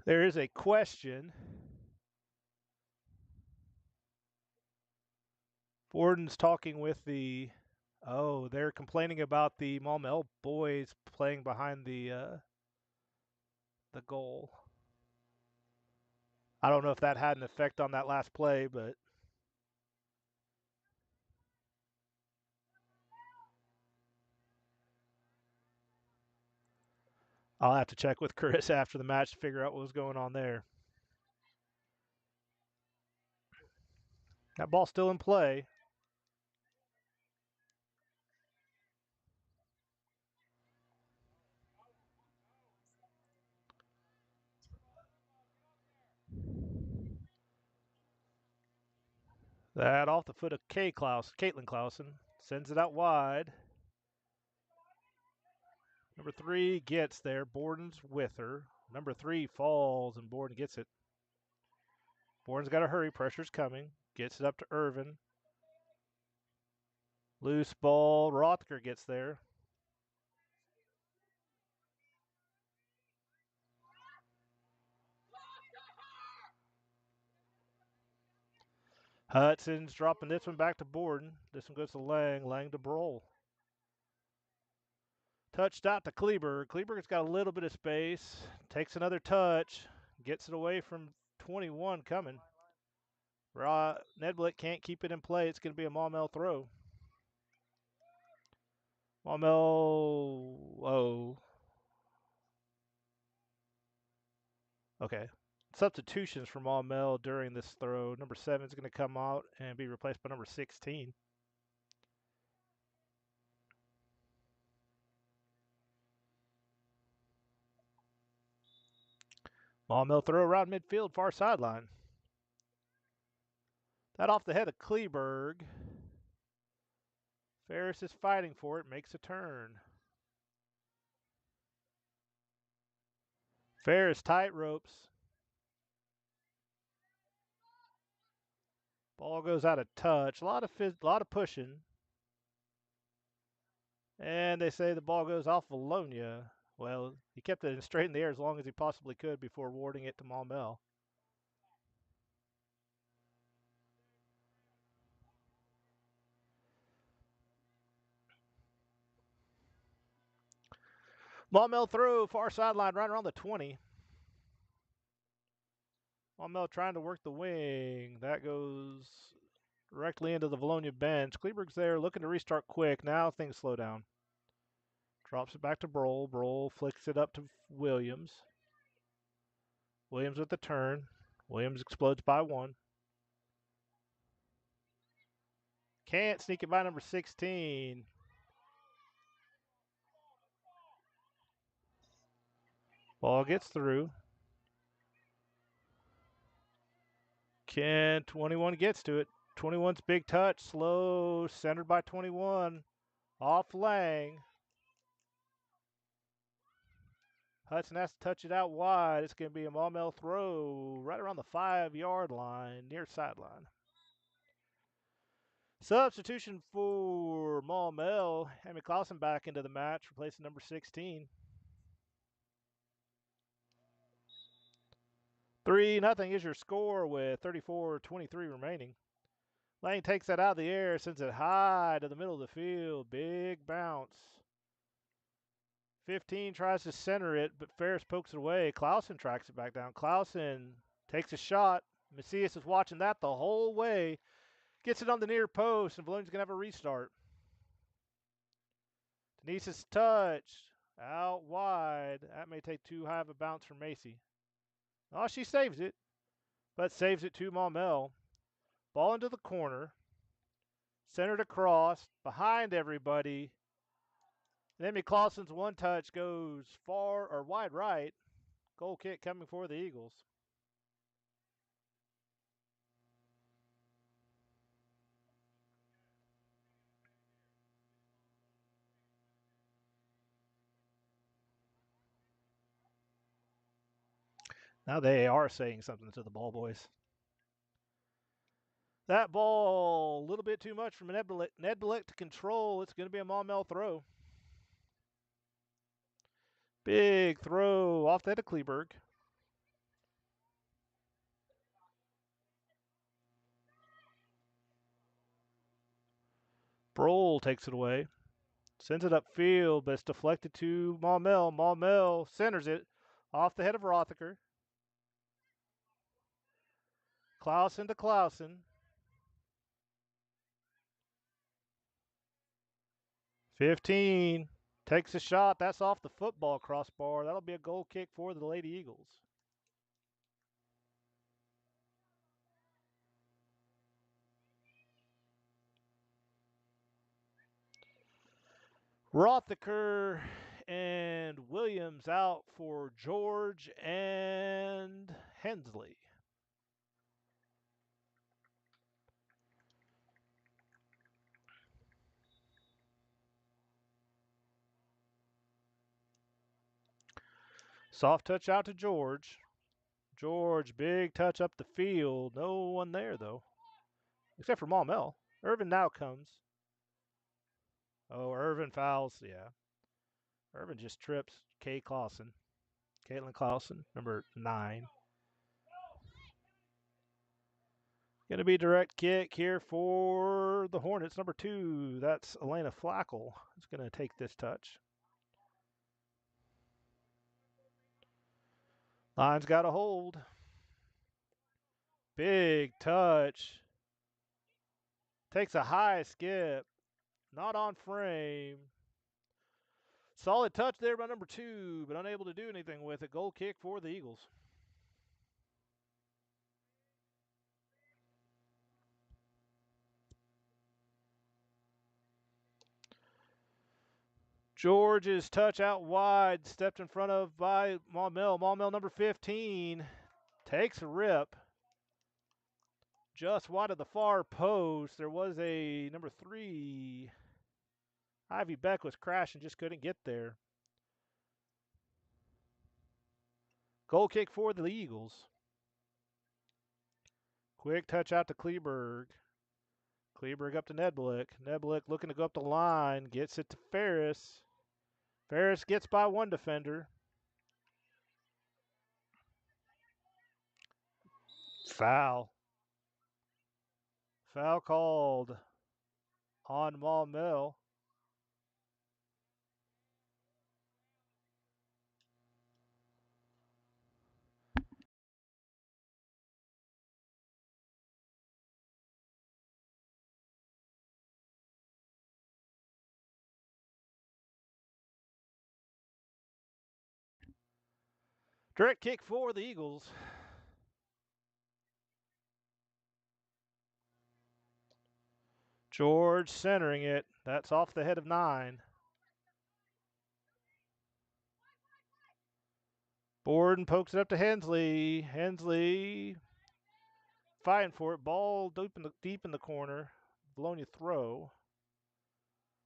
There is a question. Borden's talking with the... Oh, they're complaining about the Maumelle boys playing behind the goal. I don't know if that had an effect on that last play, but I'll have to check with Chris after the match to figure out what was going on there. That ball's still in play. That off the foot of Caitlin Clausen. Sends it out wide. Number 3 gets there. Borden's with her. Number 3 falls, and Borden gets it. Borden's got to hurry. Pressure's coming. Gets it up to Irvin. Loose ball. Rothker gets there. Hudson's dropping this one back to Borden. This one goes to Lang. Lang to Broll. Touched out to Kleberg. Kleberg's got a little bit of space. Takes another touch. Gets it away from 21 coming. Nedblick can't keep it in play. It's going to be a Maumelle throw. Maumelle. Oh. Okay. Substitutions for Maumelle during this throw. Number 7 is going to come out and be replaced by number 16. Maumelle throw around midfield, far sideline. That off the head of Kleberg. Ferris is fighting for it, makes a turn. Ferris tight ropes. Ball goes out of touch. A lot of pushing. And they say the ball goes off Vilonia. Well, he kept it straight in the air as long as he possibly could before awarding it to Maumelle. Maumelle throw, far sideline, right around the 20. Maumelle trying to work the wing. That goes directly into the Vilonia bench. Kleberg's there, looking to restart quick. Now things slow down. Drops it back to Broll. Broll flicks it up to Williams. Williams with the turn. Williams explodes by 1. Can't sneak it by number 16. Ball gets through. 21 gets to it. 21's big touch. Slow. Centered by 21. Off Lang. Hudson has to touch it out wide. It's going to be a Maumelle throw right around the 5-yard line, near sideline. Substitution for Maumelle. Amy Clausen back into the match, replacing number 16. 3-0 is your score with 34-23 remaining. Lane takes that out of the air, sends it high to the middle of the field. Big bounce. 15 tries to center it, but Ferris pokes it away. Clausen tracks it back down. Clausen takes a shot. Macias is watching that the whole way. Gets it on the near post, and Valonia's going to have a restart. Denise's touch. Out wide. That may take too high of a bounce for Macy. Oh, she saves it, but saves it to Maumelle. Ball into the corner. Centered across. Behind everybody. And then Clausen's one touch goes far or wide right. Goal kick coming for the Eagles. Now they are saying something to the ball boys. That ball, a little bit too much from Nedblick to control. It's going to be a Maumelle throw. Big throw off the head of Kleberg. Broll takes it away. Sends it upfield, but it's deflected to Maumelle. Maumelle centers it off the head of Rothacker. Clausen to Clausen. 15 takes a shot. That's off the football crossbar. That'll be a goal kick for the Lady Eagles. Rothacker and Williams out for George and Hensley. Soft touch out to George. George, big touch up the field. No one there, though, except for Maumelle. Irvin now comes. Oh, Irvin fouls. Yeah. Irvin just trips Kay Clausen. Caitlin Clausen, number 9. Going to be direct kick here for the Hornets, number 2. That's Elena Flackel. Is going to take this touch. Line's got a hold. Big touch. Takes a high skip. Not on frame. Solid touch there by number 2, but unable to do anything with it. Goal kick for the Eagles. George's touch out wide, stepped in front of by Maumelle. Maumelle, number 15, takes a rip. Just wide of the far post. There was a number 3. Ivy Beck was crashing, just couldn't get there. Goal kick for the Eagles. Quick touch out to Kleberg. Kleberg up to Nedblick. Nedblick looking to go up the line. Gets it to Ferris. Ferris gets by one defender. Foul. Foul called on Maumelle. Direct kick for the Eagles. George centering it. That's off the head of 9. Borden pokes it up to Hensley. Hensley fighting for it. Ball deep in the corner. Vilonia throw.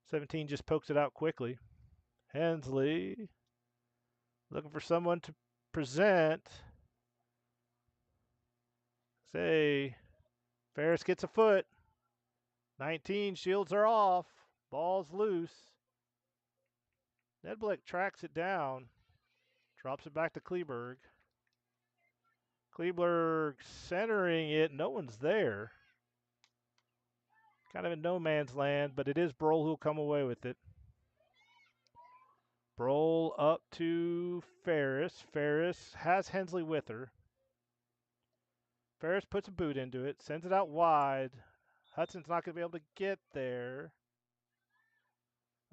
17 just pokes it out quickly. Hensley looking for someone to present. Say, Ferris gets a foot. 19, shields are off. Ball's loose. Nedblick tracks it down. Drops it back to Kleberg. Kleberg centering it. No one's there. Kind of in no man's land, but it is Brohl who'll come away with it. Brohl up to Ferris. Ferris has Hensley with her. Ferris puts a boot into it, sends it out wide. Hudson's not going to be able to get there.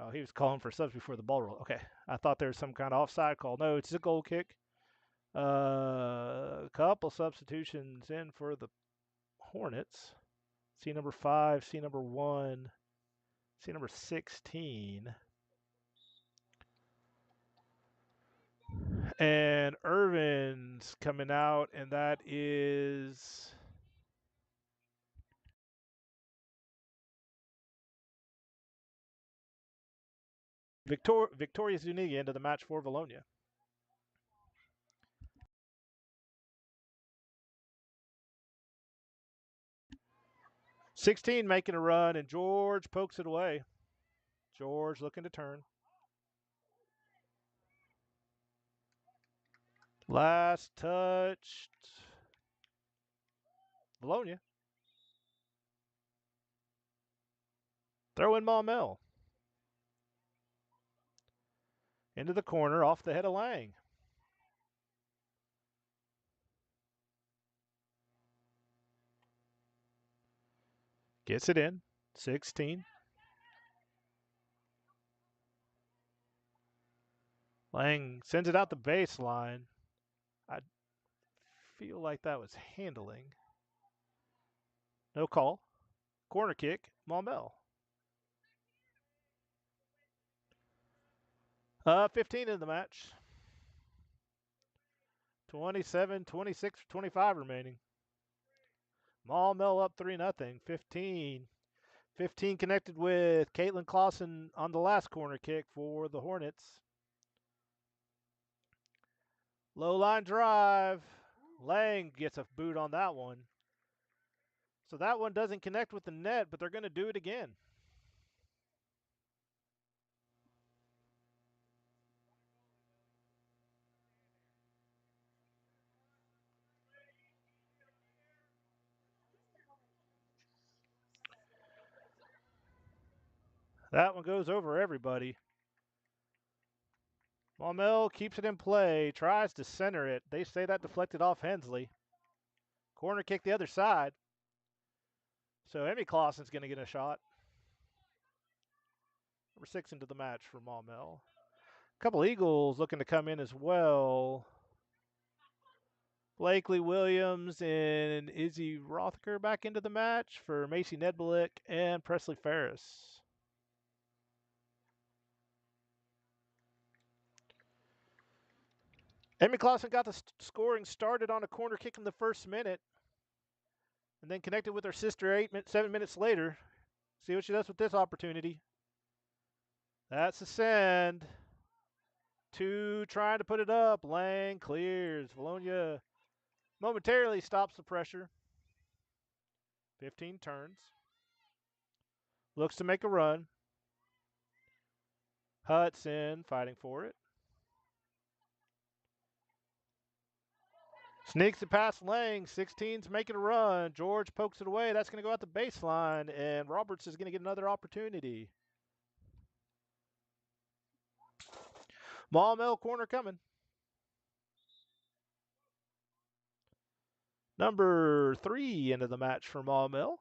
Oh, he was calling for subs before the ball roll. Okay, I thought there was some kind of offside call. No, it's a goal kick. A couple substitutions in for the Hornets. See number 5, see number 1, see number 16. And Irvin's coming out, and that is Victoria Zuniga into the match for Vilonia. "16 making a run, and George pokes it away. George looking to turn. Last touch. Vilonia. Throw in Maumelle. Into the corner, off the head of Lang. Gets it in. 16. Lang sends it out the baseline. I feel like that was handling. No call. Corner kick, Maumelle. 15 in the match. 27, 26, 25 remaining. Maumelle up 3-0. 15. 15 connected with Caitlin Clausen on the last corner kick for the Hornets. Low line drive. Lang gets a boot on that one. So that one doesn't connect with the net, but they're going to do it again. That one goes over everybody. Maumelle keeps it in play, tries to center it. They say that deflected off Hensley. Corner kick the other side. So Emmy Clausen's going to get a shot. Number 6 into the match for Maumelle. A couple Eagles looking to come in as well. Blakely Williams and Izzy Rothaker back into the match for Macy Nedbelick and Presley Ferris. Emmy Clausen got the scoring started on a corner kick in the first minute and then connected with her sister 7 minutes later. See what she does with this opportunity. That's a send. 2 trying to put it up. Lang clears. Vilonia momentarily stops the pressure. 15 turns. Looks to make a run. Hudson fighting for it. Sneaks it past Lang. 16's making a run. George pokes it away. That's going to go out the baseline, and Roberts is going to get another opportunity. Maumelle corner coming. Number 3 into the match for Maumelle.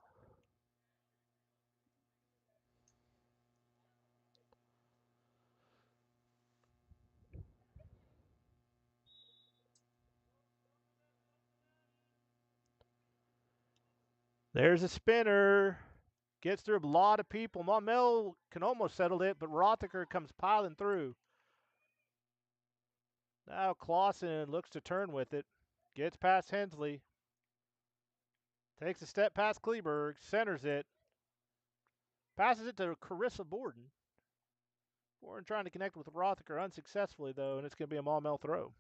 There's a spinner. Gets through a lot of people. Maumelle can almost settle it, but Rothaker comes piling through. Now Clausen looks to turn with it. Gets past Hensley. Takes a step past Kleberg. Centers it. Passes it to Carissa Borden. Borden trying to connect with Rothaker unsuccessfully, though, and it's going to be a Maumelle throw.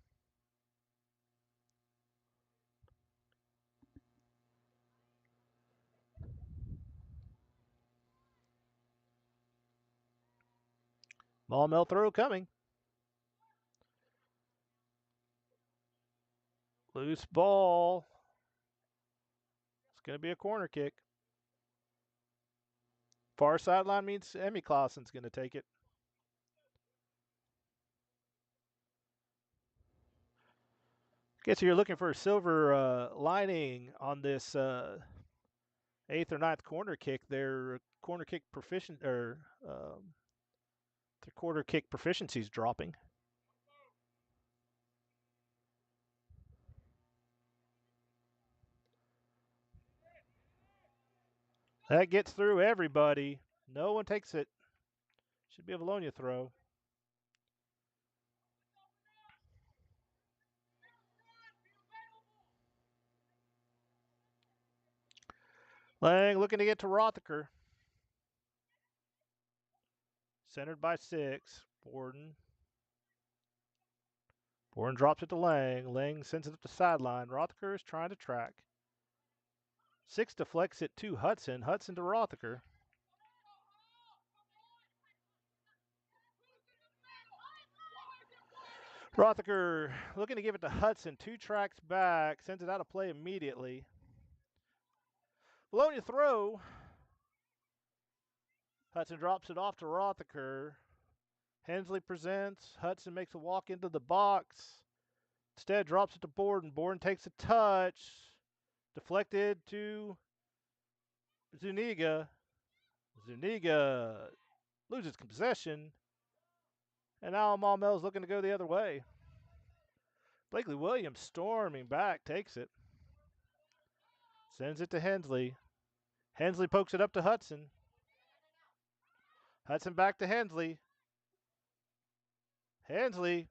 Maumelle throw coming. Loose ball. It's going to be a corner kick. Far sideline means Emmy Clausen's going to take it. Guess you're looking for a silver lining on this 8th or 9th corner kick. Their corner kick their corner kick proficiency is dropping. That gets through everybody. No one takes it. Should be a Vilonia throw. Lang looking to get to Rothaker. Centered by 6. Borden. Borden drops it to Lang. Lang sends it up the sideline. Rothaker is trying to track. 6 deflects it to Hudson. Hudson to Rothaker. Rothaker looking to give it to Hudson. 2 tracks back. Sends it out of play immediately. Vilonia throw. Hudson drops it off to Rothaker. Hensley presents. Hudson makes a walk into the box. Instead, drops it to Borden. Borden takes a touch. Deflected to Zuniga. Zuniga loses possession. And now Maumelle's looking to go the other way. Blakely Williams storming back, takes it. Sends it to Hensley. Hensley pokes it up to Hudson. Hudson back to Hensley. Hensley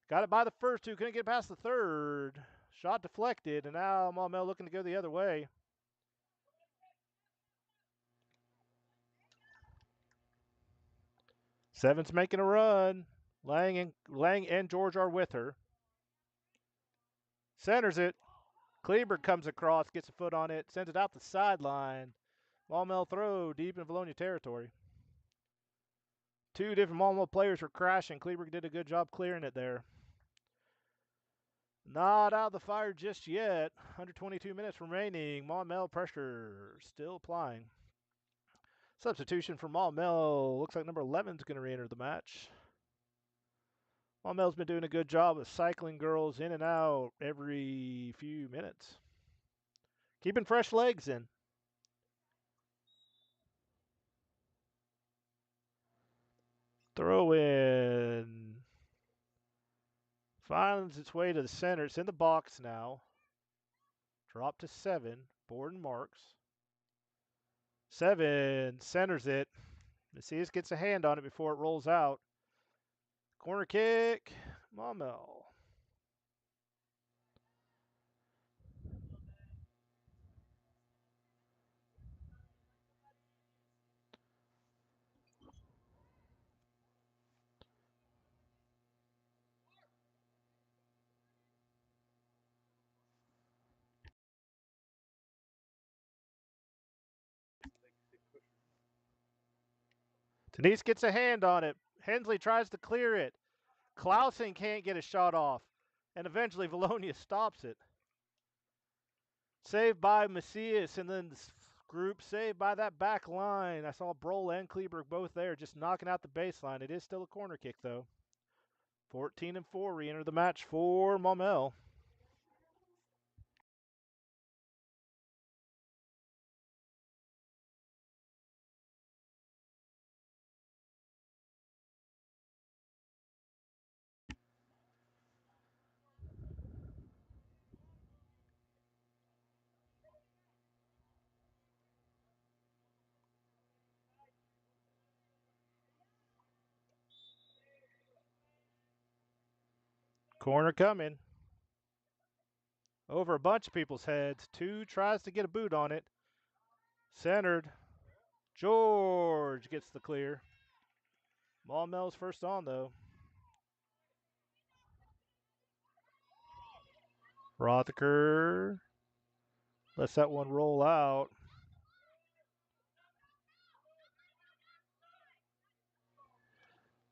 got it by the first 2, couldn't get past the third. Shot deflected, and now Maumelle looking to go the other way. Seven's making a run. Lang and George are with her. Centers it. Kleberg comes across, gets a foot on it, sends it out the sideline. Maumelle throw deep in Vilonia territory. Two different Maumelle players were crashing. Kleberg did a good job clearing it there. Not out of the fire just yet. 122 minutes remaining. Maumelle pressure still applying. Substitution for Maumelle. Looks like number 11 is going to re-enter the match. Maumelle's been doing a good job of cycling girls in and out every few minutes. Keeping fresh legs in. Throw in. Finds its way to the center. It's in the box now. Drop to 7. Borden marks. 7 centers it. Macias gets a hand on it before it rolls out. Corner kick. Maumelle. Denise gets a hand on it. Hensley tries to clear it. Clausen can't get a shot off. And eventually Vilonia stops it. Saved by Macias, and then the group saved by that back line. I saw Brohl and Kleberg both there just knocking out the baseline. It is still a corner kick, though. 14-4 re-enter the match for Maumelle. Corner coming. Over a bunch of people's heads. Two tries to get a boot on it. Centered. George gets the clear. Maumelle's first on, though. Rothaker lets that one roll out.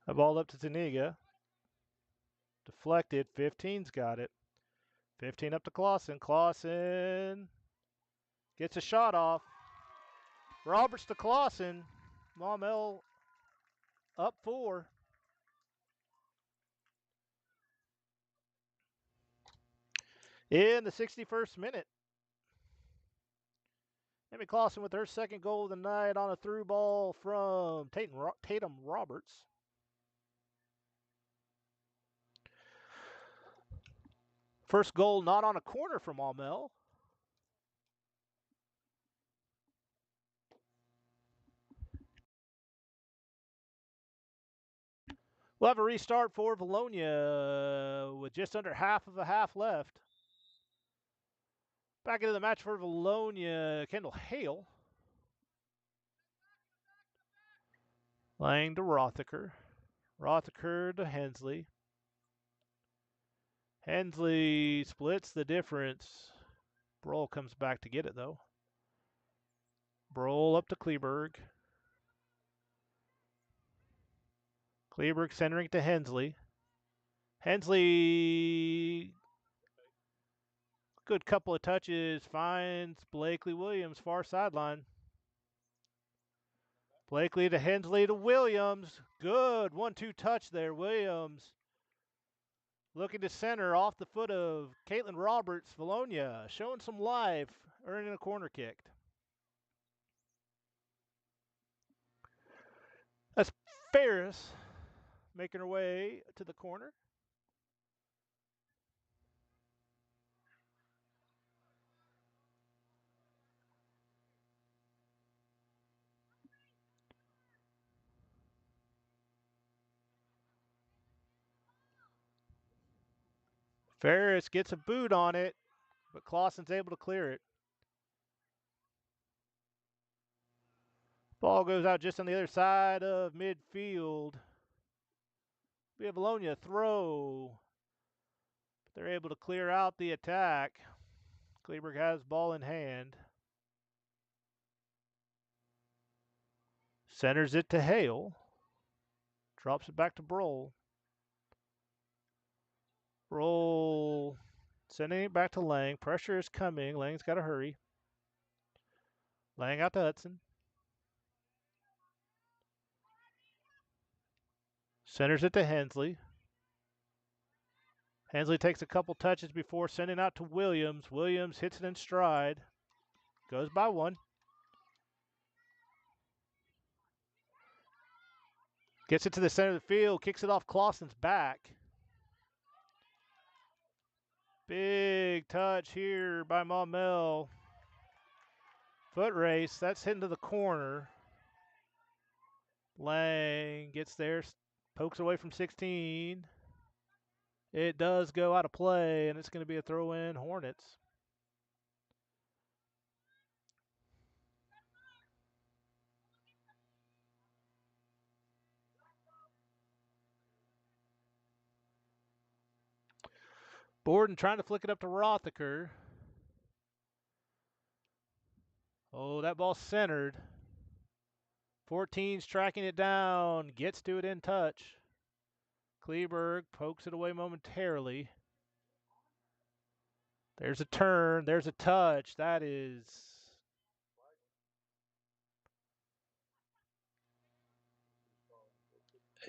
A ball up to Zuniga. Deflected. 15's got it. 15 up to Clausen. Clausen gets a shot off. Roberts to Clausen. Maumelle up 4. In the 61st minute. Amy Clausen with her second goal of the night on a through ball from Tatum Roberts. First goal not on a corner from Maumelle. We'll have a restart for Vilonia with just under half of a half left. Back into the match for Vilonia, Kendall Hale. Lang to Rothaker. Rothaker to Hensley. Hensley splits the difference. Brohl comes back to get it, though. Brohl up to Kleberg. Kleberg centering to Hensley. Hensley, good couple of touches, finds Blakely Williams, far sideline. Blakely to Hensley to Williams. Good 1-2 touch there. Williams looking to center off the foot of Caitlin Roberts. Vilonia showing some life, earning a corner kick. That's Ferris making her way to the corner. Ferris gets a boot on it, but Clausen's able to clear it. Ball goes out just on the other side of midfield. We have Vilonia throw. They're able to clear out the attack. Kleberg has ball in hand. Centers it to Hale. Drops it back to Broll. Broll sending it back to Lang. Pressure is coming. Lang's got to hurry. Lang out to Hudson. Centers it to Hensley. Hensley takes a couple touches before sending out to Williams. Williams hits it in stride. Goes by one. Gets it to the center of the field. Kicks it off Clausen's back. Big touch here by Maumelle. Foot race. That's hitting to the corner. Lang gets there. Pokes away from 16. It does go out of play, and it's going to be a throw-in Hornets. Borden trying to flick it up to Rothaker. Oh, that ball's centered. 14's tracking it down. Gets to it in touch. Kleberg pokes it away momentarily. There's a turn. There's a touch. That is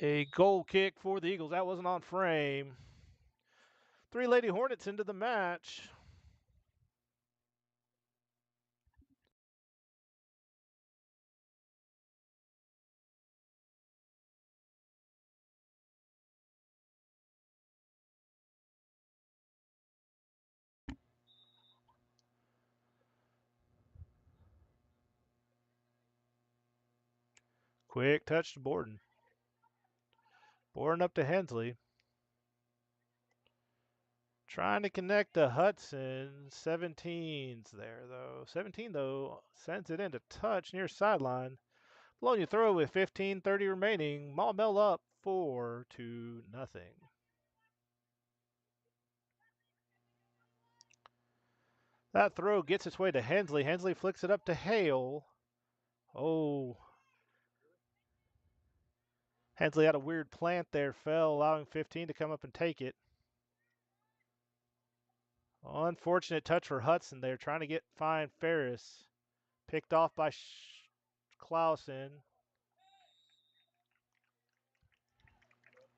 a goal kick for the Eagles. That wasn't on frame. 3 Lady Hornets into the match. Quick touch to Borden. Borden up to Hensley. Trying to connect to Hudson. 17's there, though. 17, though, sends it into touch near sideline. Vilonia throw with 15:30 remaining. Maumelle up 4-0. That throw gets its way to Hensley. Hensley flicks it up to Hale. Oh. Hensley had a weird plant there, fell, allowing 15 to come up and take it. Unfortunate touch for Hudson there, trying to find Ferris. Picked off by Clausen.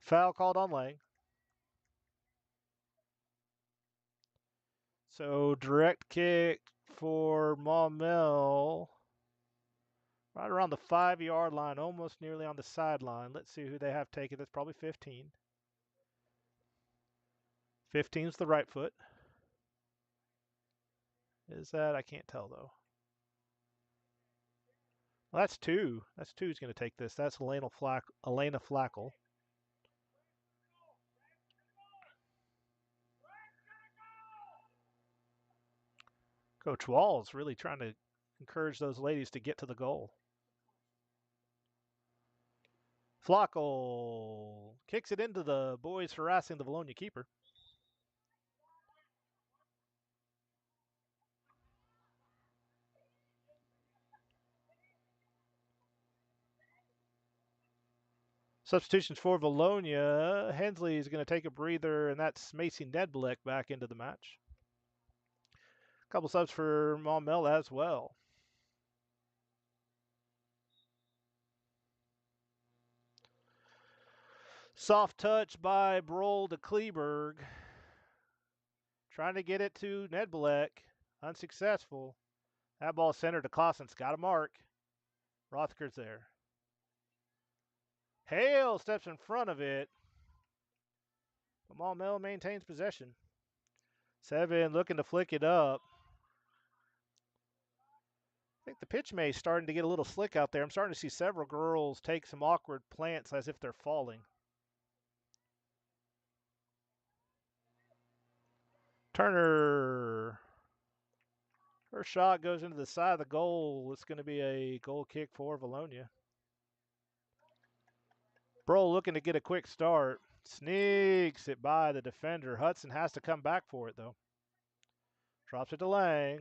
Foul called on Lang. So direct kick for Maumelle. Right around the 5-yard line, almost nearly on the sideline. Let's see who they have taken. That's probably 15. 15's the right foot. Is that? I can't tell, though. Well, that's 2. That's 2's going to take this. That's Elena Flackel. Coach Wall's really trying to encourage those ladies to get to the goal. Flackel kicks it into the boys harassing the Vilonia keeper. Substitutions for Vilonia. Hensley is going to take a breather, and that's Macy Nedblick back into the match. A couple subs for Maumelle as well. Soft touch by Broll to Kleberg. Trying to get it to Nedblick. Unsuccessful. That ball centered to Clausen's got a mark. Rothaker's there. Hale steps in front of it. But Maumelle maintains possession. 7 looking to flick it up. I think the pitch may starting to get a little slick out there. I'm starting to see several girls take some awkward plants as if they're falling. Turner. Her shot goes into the side of the goal. It's going to be a goal kick for Vilonia. Broll looking to get a quick start. Sneaks it by the defender. Hudson has to come back for it, though. Drops it to Lang.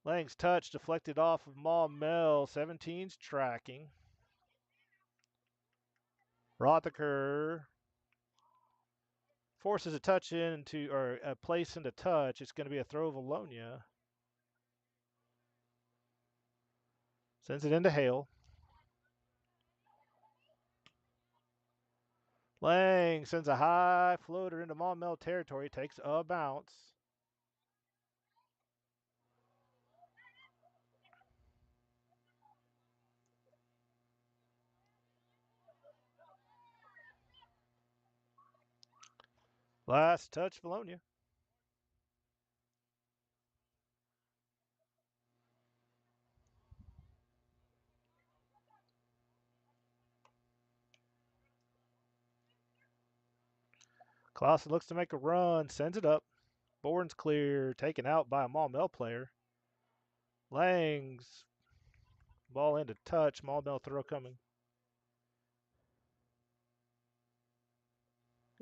Lang's touch deflected off of Maumelle. 17's tracking. Rothaker forces a touch into, or a place into touch. It's going to be a throw of Vilonia. Sends it into Hale. Lang sends a high floater into Maumelle territory. Takes a bounce. Last touch, Vilonia. Clausen looks to make a run, sends it up. Bourne's clear, taken out by a Maumelle player. Lang's ball into touch. Maumelle throw coming.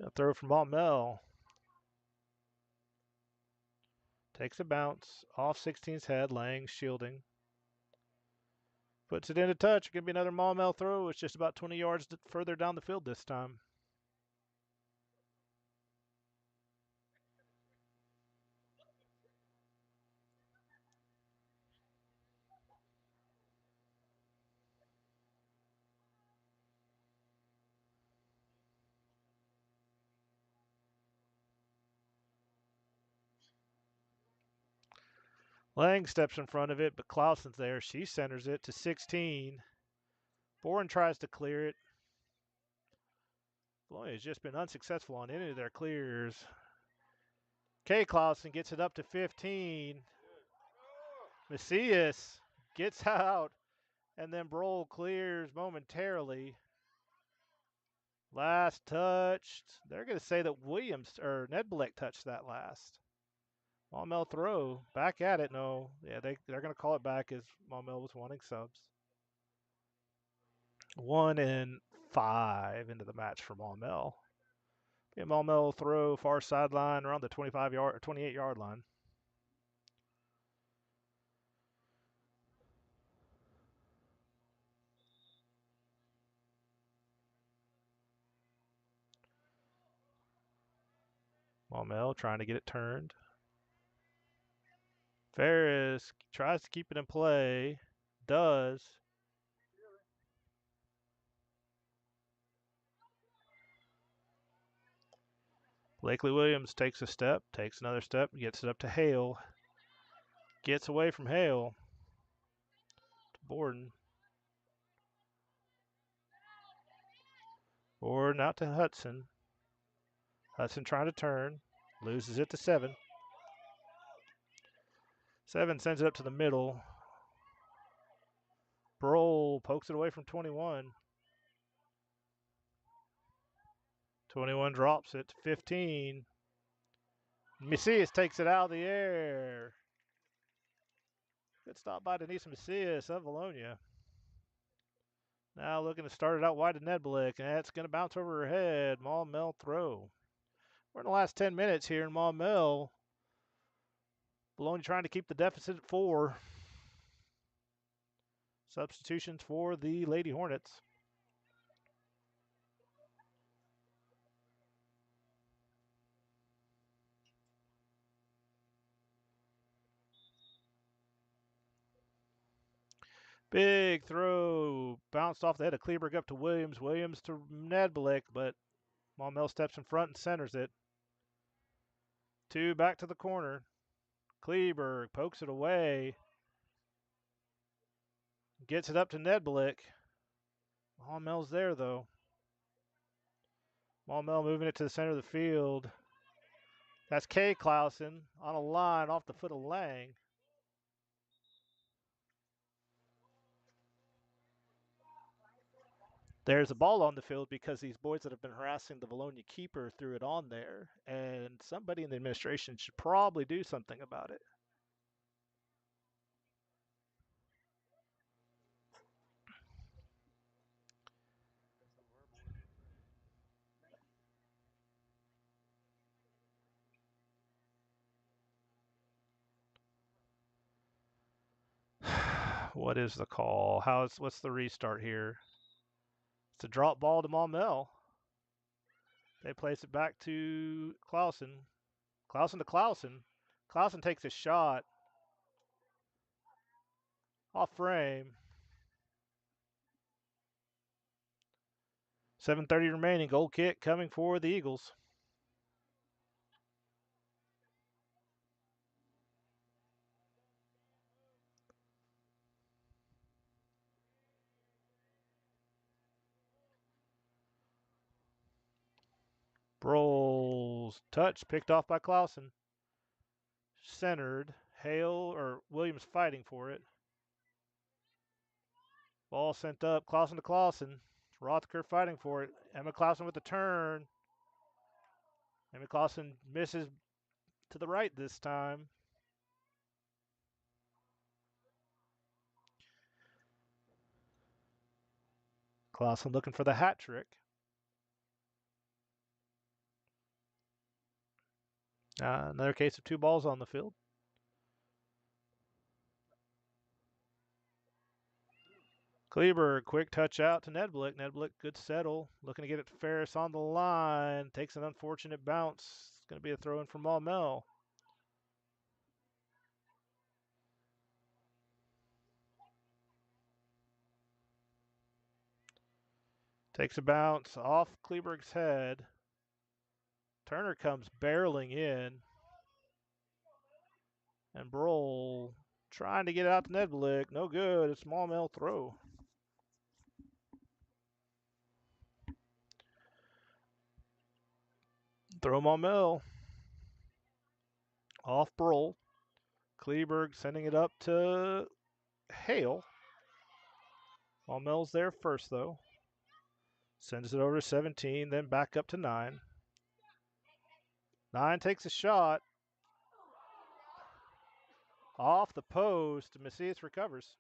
A throw from Maumelle. Takes a bounce. Off 16's head. Lang shielding. Puts it into touch. Going to be another Maumelle throw. It's just about 20 yards further down the field this time. Lang steps in front of it, but Clausen's there. She centers it to 16. Bourne tries to clear it. Vilonia has just been unsuccessful on any of their clears. Kay Clausen gets it up to 15. Macias gets out, and then Brohl clears momentarily. Last touched. They're going to say that Williams or Nedbelek touched that last. Maumelle throw. Back at it. No. Yeah, they're going to call it back as Maumelle was wanting subs. 1 and 5 into the match for Maumelle. Yeah, Maumelle throw far sideline around the 28-yard line. Maumelle trying to get it turned. Ferris tries to keep it in play. Does. Blakely Williams takes a step, takes another step, gets it up to Hale. Gets away from Hale. To Borden. Borden out to Hudson. Hudson trying to turn. Loses it to 7. 7 sends it up to the middle. Brohl pokes it away from 21. 21 drops it to 15. Macias takes it out of the air. Good stop by Denise Macias of Vilonia. Now looking to start it out wide to Nedbelek, and that's going to bounce over her head. Maumelle throw. We're in the last 10 minutes here in Maumelle. Vilonia trying to keep the deficit at 4. Substitutions for the Lady Hornets. Big throw. Bounced off the head of Kleberg up to Williams. Williams to Nedbelek, but Maumelle steps in front and centers it. 2 back to the corner. Kleberg pokes it away. Gets it up to Nedbelek. Maumelle's there, though. Maumelle moving it to the center of the field. That's Kay Clausen on a line off the foot of Lang. There's a ball on the field because these boys that have been harassing the Vilonia keeper threw it on there, and somebody in the administration should probably do something about it. What is the call? What's the restart here? It's a drop ball to Maumelle. They place it back to Clausen. Clausen to Clausen. Clausen takes a shot. Off frame. 7:30 remaining. Goal kick coming for the Eagles. Broles touch picked off by Clausen. Centered. Hale or Williams fighting for it. Ball sent up. Clausen to Clausen. Rothker fighting for it. Emma Clausen with the turn. Emma Clausen misses to the right this time. Clausen looking for the hat trick. Another case of 2 balls on the field. Kleber, quick touch out to Nedblick. Nedblick, good settle. Looking to get it to Ferris on the line. Takes an unfortunate bounce. It's going to be a throw in from Maumelle. Takes a bounce off Kleberg's head. Turner comes barreling in. And Broll trying to get it out to Nedblick. No good. It's Maumelle throw. Throw Maumelle. Off Broll. Kleberg sending it up to Hale. Maumelle's there first, though. Sends it over to 17, then back up to 9. 9 takes a shot. Off the post. Macias recovers.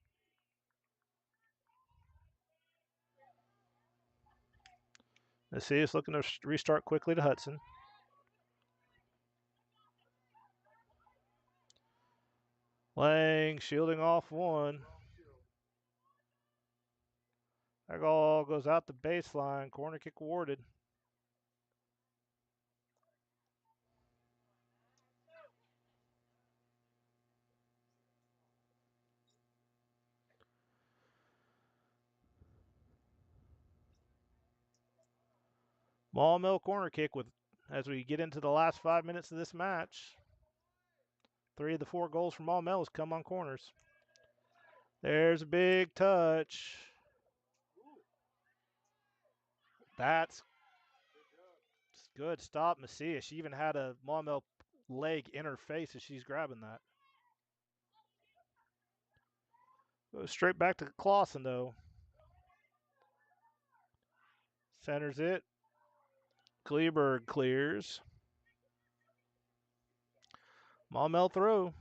Macias looking to restart quickly to Hudson. Lang shielding off one. That ball goes out the baseline. Corner kick awarded. Maumelle corner kick as we get into the last 5 minutes of this match. 3 of the 4 goals from Maumelle has come on corners. There's a big touch. That's good stop, Macias. She even had a Maumelle leg in her face as she's grabbing that. Goes straight back to Clausen, though. Centers it. Kleberg clears. Maumelle through.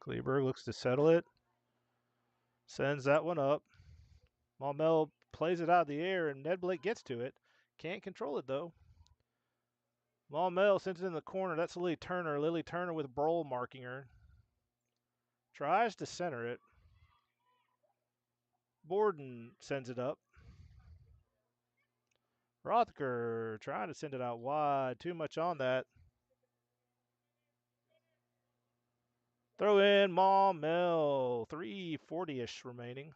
Kleberg looks to settle it. Sends that one up. Maumelle plays it out of the air, and Nedblick gets to it. Can't control it, though. Maumelle sends it in the corner. That's Lily Turner. Lily Turner with Broll marking her. Tries to center it. Borden sends it up. Rothker trying to send it out wide. Too much on that. Throw in Maumelle. 3:40-ish remaining.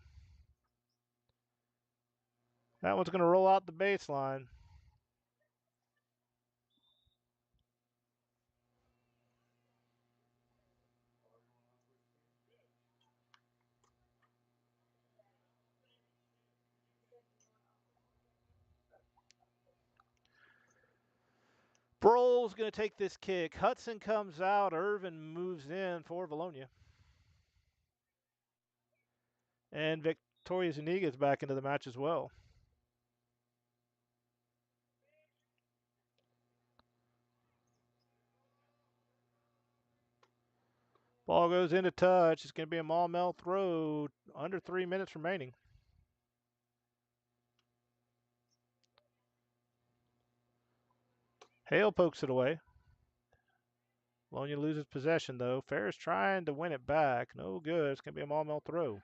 That one's going to roll out the baseline. Broll's going to take this kick. Hudson comes out. Irvin moves in for Vilonia. And Victoria Zuniga is back into the match as well. Ball goes into touch. It's going to be a Maumelle throw. Under 3 minutes remaining. Hale pokes it away. Vilonia loses possession, though. Fair's trying to win it back. No good. It's going to be a Maumelle throw.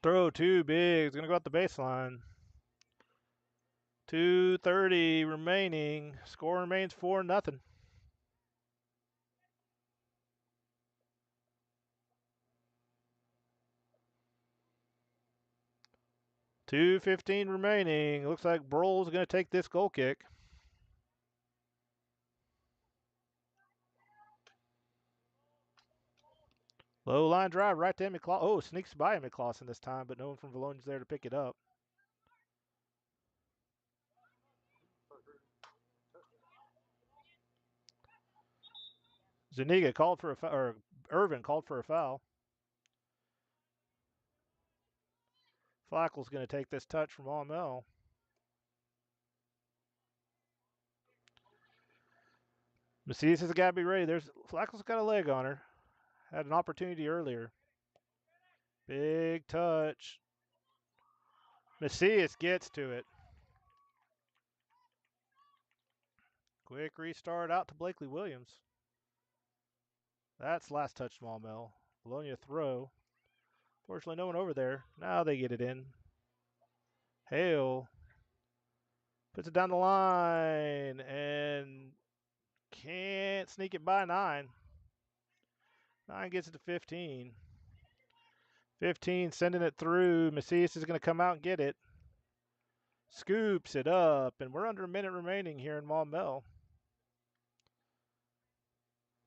Throw too big. It's going to go out the baseline. 2:30 remaining. Score remains 4-0. $2:15 remaining. Looks like Broll's going to take this goal kick. Low line drive right to Emmy Clausen. Oh, sneaks by Emmy Clausen this time, but no one from Vilonia's there to pick it up. Zuniga called for a foul, or Irvin called for a foul. Flackel's going to take this touch from Maumelle. Macias has got to be ready. Flackel's got a leg on her. Had an opportunity earlier. Big touch. Macias gets to it. Quick restart out to Blakely Williams. That's last touch Maumelle. Vilonia throw. Fortunately, no one over there. Now they get it in. Hale puts it down the line and can't sneak it by 9. 9 gets it to 15. 15 sending it through. Macias is going to come out and get it. Scoops it up, and we're under a minute remaining here in Maumelle.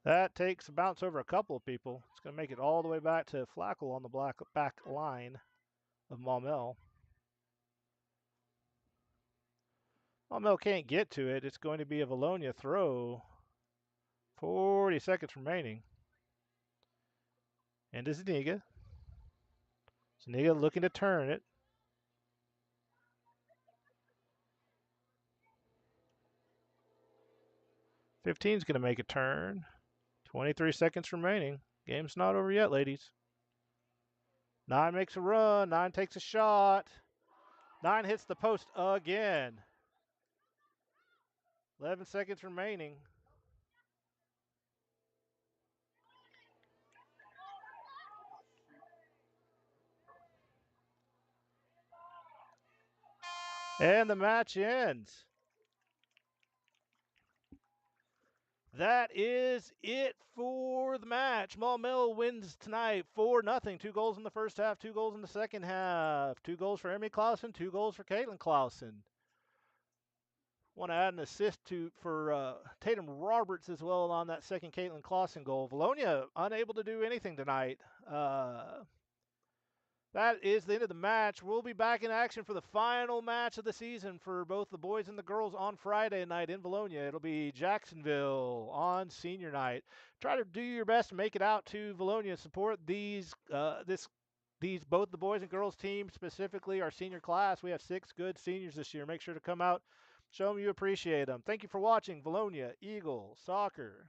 That takes a bounce over a couple of people. It's going to make it all the way back to Flackel on the back line of Maumelle. Maumelle can't get to it. It's going to be a Vilonia throw. 40 seconds remaining. And to Zuniga. Zuniga looking to turn it. '15's going to make a turn. 23 seconds remaining. Game's not over yet, ladies. 9 makes a run. 9 takes a shot. 9 hits the post again. 11 seconds remaining. And the match ends. That is it for the match. Maumelle wins tonight 4-0. 2 goals in the first half, 2 goals in the second half. 2 goals for Emmy Clausen, 2 goals for Caitlin Clausen. Want to add an assist for Tatum Roberts as well on that second Caitlin Clausen goal. Vilonia unable to do anything tonight. That is the end of the match. We'll be back in action for the final match of the season for both the boys and the girls on Friday night in Vilonia. It'll be Jacksonville on senior night. Try to do your best to make it out to Vilonia. Support these both the boys and girls teams, specifically our senior class. We have 6 good seniors this year. Make sure to come out, show them you appreciate them. Thank you for watching Vilonia Eagle Soccer.